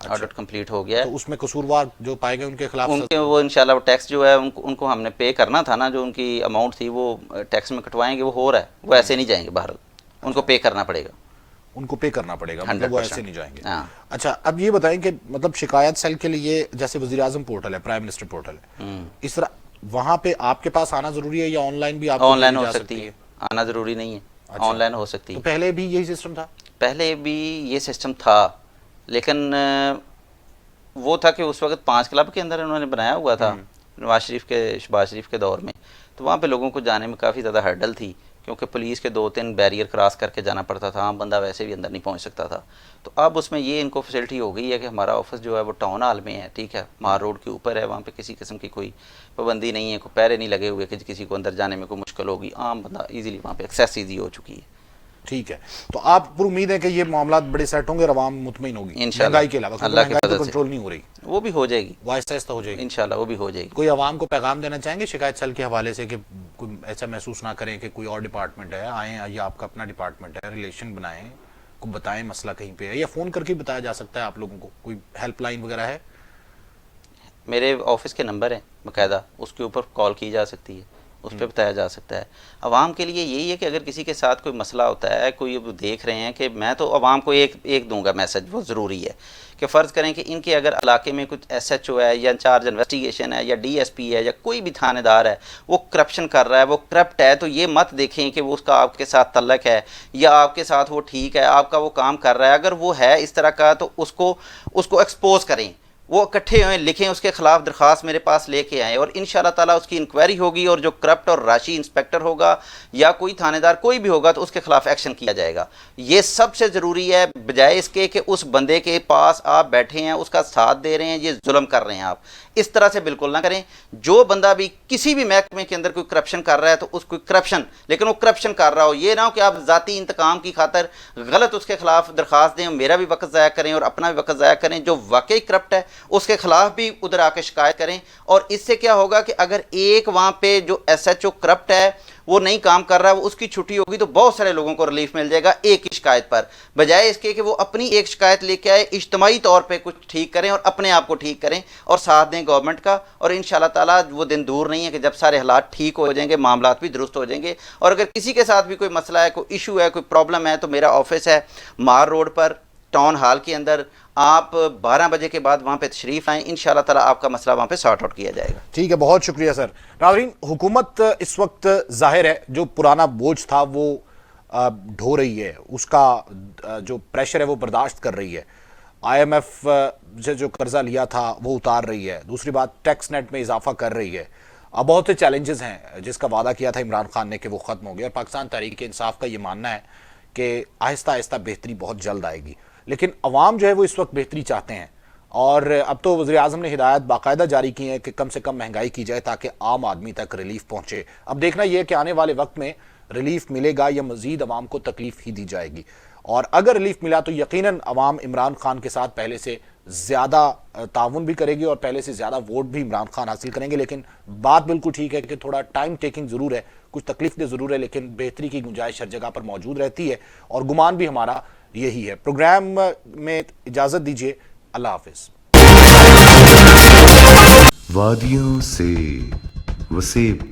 آڈٹ کمپلیٹ ہو گیا. تو اس میں قصوروار جو پائے گئے ان کے خلاف وہ انشاءاللہ وہ ٹیکس جو ہے ان کو ہم نے پے کرنا تھا نا, جو ان کی اماؤنٹ تھی وہ ٹیکس میں کٹوائیں گے, وہ ہو رہا ہے. وہ ایسے نہیں جائیں گے باہر, ان کو پے کرنا پڑے گا, ان کو پے کرنا پڑے گا, مطلب وہ ایسے نہیں جائیں گے. اچھا, اب یہ بتائیں کہ مطلب شکایت سیل کے لیے جیسے وزیراعظم پورٹل ہے, پرائم منسٹر پورٹل ہے, اس طرح وہاں پہ آپ کے پاس آنا ضروری ہے یا آن لائن بھی؟ آپ آن لائن ہو سکتی ہے, آنا ضروری نہیں ہے, آن لائن ہو سکتی ہے. پہلے بھی یہی سسٹم تھا؟ پہلے بھی یہ سسٹم تھا, لیکن وہ تھا کہ اس وقت 5 کلب کے اندر انہوں نے بنایا ہوا تھا شہباز شریف کے دور میں, تو وہاں پہ لوگوں کو جانے میں کافی زیادہ ہرڈل تھی, کیونکہ پولیس کے 2-3 بیریئر کراس کر کے جانا پڑتا تھا, عام بندہ ویسے بھی اندر نہیں پہنچ سکتا تھا. تو اب اس میں یہ ان کو فیسلٹی ہو گئی ہے کہ ہمارا آفس جو ہے وہ ٹاؤن ہال میں ہے, ٹھیک ہے, مار روڈ کے اوپر ہے, وہاں پہ کسی قسم کی کوئی پابندی نہیں ہے, کوئی پہرے نہیں لگے ہوئے کہ کسی کو اندر جانے میں کوئی مشکل ہوگی, عام بندہ ایزیلی وہاں پہ ایکسیس ایزی ہو چکی ہے. ٹھیک ہے, تو آپ پر امید ہے کہ یہ معاملات بڑے سیٹ ہوں گے اور عوام مطمئن ہوگی مہنگائی کے علاوہ؟ اللہ کے فضل سے کنٹرول نہیں ہو رہی, وہ بھی ہو جائے گی, وہ آہستہ آہستہ ہو جائے گی انشاءاللہ, وہ بھی ہو جائے گی. کوئی عوام کو پیغام دینا چاہیں گے شکایت سیل کے حوالے سے کہ کوئی ایسا محسوس نہ کریں کہ کوئی اور ڈپارٹمنٹ ہے, آئیں, یہ آپ کا اپنا ڈپارٹمنٹ ہے, ریلیشن بنائیں, کو بتائیں مسئلہ کہیں پہ ہے, یا فون کر کے بتایا جا سکتا ہے آپ لوگوں کو, کوئی ہیلپ لائن وغیرہ ہے؟ میرے آفس کے نمبر ہیں باقاعدہ, اس کے اوپر کال کی جا سکتی ہے, اس پہ بتایا جا سکتا ہے. عوام کے لیے یہی ہے کہ اگر کسی کے ساتھ کوئی مسئلہ ہوتا ہے, کوئی دیکھ رہے ہیں کہ میں تو عوام کو ایک دوں گا میسج, وہ ضروری ہے کہ فرض کریں کہ ان کے اگر علاقے میں کچھ SHO ہے یا انچارج انویسٹیگیشن ہے یا DSP ہے یا کوئی بھی تھانے دار ہے, وہ کرپشن کر رہا ہے, وہ کرپٹ ہے, تو یہ مت دیکھیں کہ وہ اس کا آپ کے ساتھ تعلق ہے یا آپ کے ساتھ وہ ٹھیک ہے, آپ کا وہ کام کر رہا ہے. اگر وہ ہے اس طرح کا تو اس کو ایکسپوز کریں, وہ اکٹھے ہوئیں, لکھیں, اس کے خلاف درخواست میرے پاس لے کے آئیں, اور انشاءاللہ تعالیٰ اس کی انکوائری ہوگی, اور جو کرپٹ اور راشی انسپیکٹر ہوگا یا کوئی تھانے دار کوئی بھی ہوگا تو اس کے خلاف ایکشن کیا جائے گا. یہ سب سے ضروری ہے, بجائے اس کے کہ اس بندے کے پاس آپ بیٹھے ہیں, اس کا ساتھ دے رہے ہیں, یہ ظلم کر رہے ہیں. آپ اس طرح سے بالکل نہ کریں. جو بندہ بھی کسی بھی محکمے کے اندر کوئی کرپشن کر رہا ہے تو اس کو کرپشن, لیکن وہ کرپشن کر رہا ہو, یہ نہ ہو کہ آپ ذاتی انتقام کی خاطر غلط اس کے خلاف درخواست دیں, میرا بھی وقت ضائع کریں اور اپنا بھی وقت ضائع کریں. جو واقعی کرپٹ ہے اس کے خلاف بھی ادھر آ کے شکایت کریں, اور اس سے کیا ہوگا کہ اگر ایک وہاں پہ جو SHO کرپٹ ہے وہ نہیں کام کر رہا, اس کی چھٹی ہوگی تو بہت سارے لوگوں کو ریلیف مل جائے گا ایک ہی شکایت پر, بجائے اس کے کہ وہ اپنی ایک شکایت لے کے آئے, اجتماعی طور پہ کچھ ٹھیک کریں اور اپنے آپ کو ٹھیک کریں اور ساتھ دیں گورنمنٹ کا. اور انشاءاللہ تعالیٰ وہ دن دور نہیں ہے کہ جب سارے حالات ٹھیک ہو جائیں گے, معاملات بھی درست ہو جائیں گے. اور اگر کسی کے ساتھ بھی کوئی مسئلہ ہے, کوئی ایشو ہے, کوئی پرابلم ہے, تو میرا آفس ہے مار روڈ پر ٹاؤن ہال کے اندر, آپ 12 بجے کے بعد وہاں پہ تشریف آئیں, انشاءاللہ تعالیٰ آپ کا مسئلہ وہاں پہ سارٹ آؤٹ کیا جائے گا. ٹھیک ہے, بہت شکریہ سر. ناظرین, حکومت اس وقت ظاہر ہے جو پرانا بوجھ تھا وہ ڈھو رہی ہے, اس کا جو پریشر ہے وہ برداشت کر رہی ہے. آئی ایم ایف سے جو قرضہ لیا تھا وہ اتار رہی ہے. دوسری بات, ٹیکس نیٹ میں اضافہ کر رہی ہے. اب بہت سے چیلنجز ہیں جس کا وعدہ کیا تھا عمران خان نے کہ وہ ختم ہو گیا, اور پاکستان تحریک انصاف کا یہ ماننا ہے کہ آہستہ آہستہ بہتری بہت جلد آئے گی. لیکن عوام جو ہے وہ اس وقت بہتری چاہتے ہیں, اور اب تو وزیر اعظم نے ہدایت باقاعدہ جاری کی ہیں کہ کم سے کم مہنگائی کی جائے تاکہ عام آدمی تک ریلیف پہنچے. اب دیکھنا یہ ہے کہ آنے والے وقت میں ریلیف ملے گا یا مزید عوام کو تکلیف ہی دی جائے گی. اور اگر ریلیف ملا تو یقیناً عوام عمران خان کے ساتھ پہلے سے زیادہ تعاون بھی کرے گی اور پہلے سے زیادہ ووٹ بھی عمران خان حاصل کریں گے. لیکن بات بالکل ٹھیک ہے کہ تھوڑا ٹائم ٹیکنگ ضرور ہے, کچھ تکلیف دہ ضرور ہے, لیکن بہتری کی گنجائش ہر جگہ پر موجود رہتی ہے, اور گمان بھی ہمارا یہی ہے. پروگرام میں اجازت دیجیے, اللہ حافظ. وادیوں سے وسیب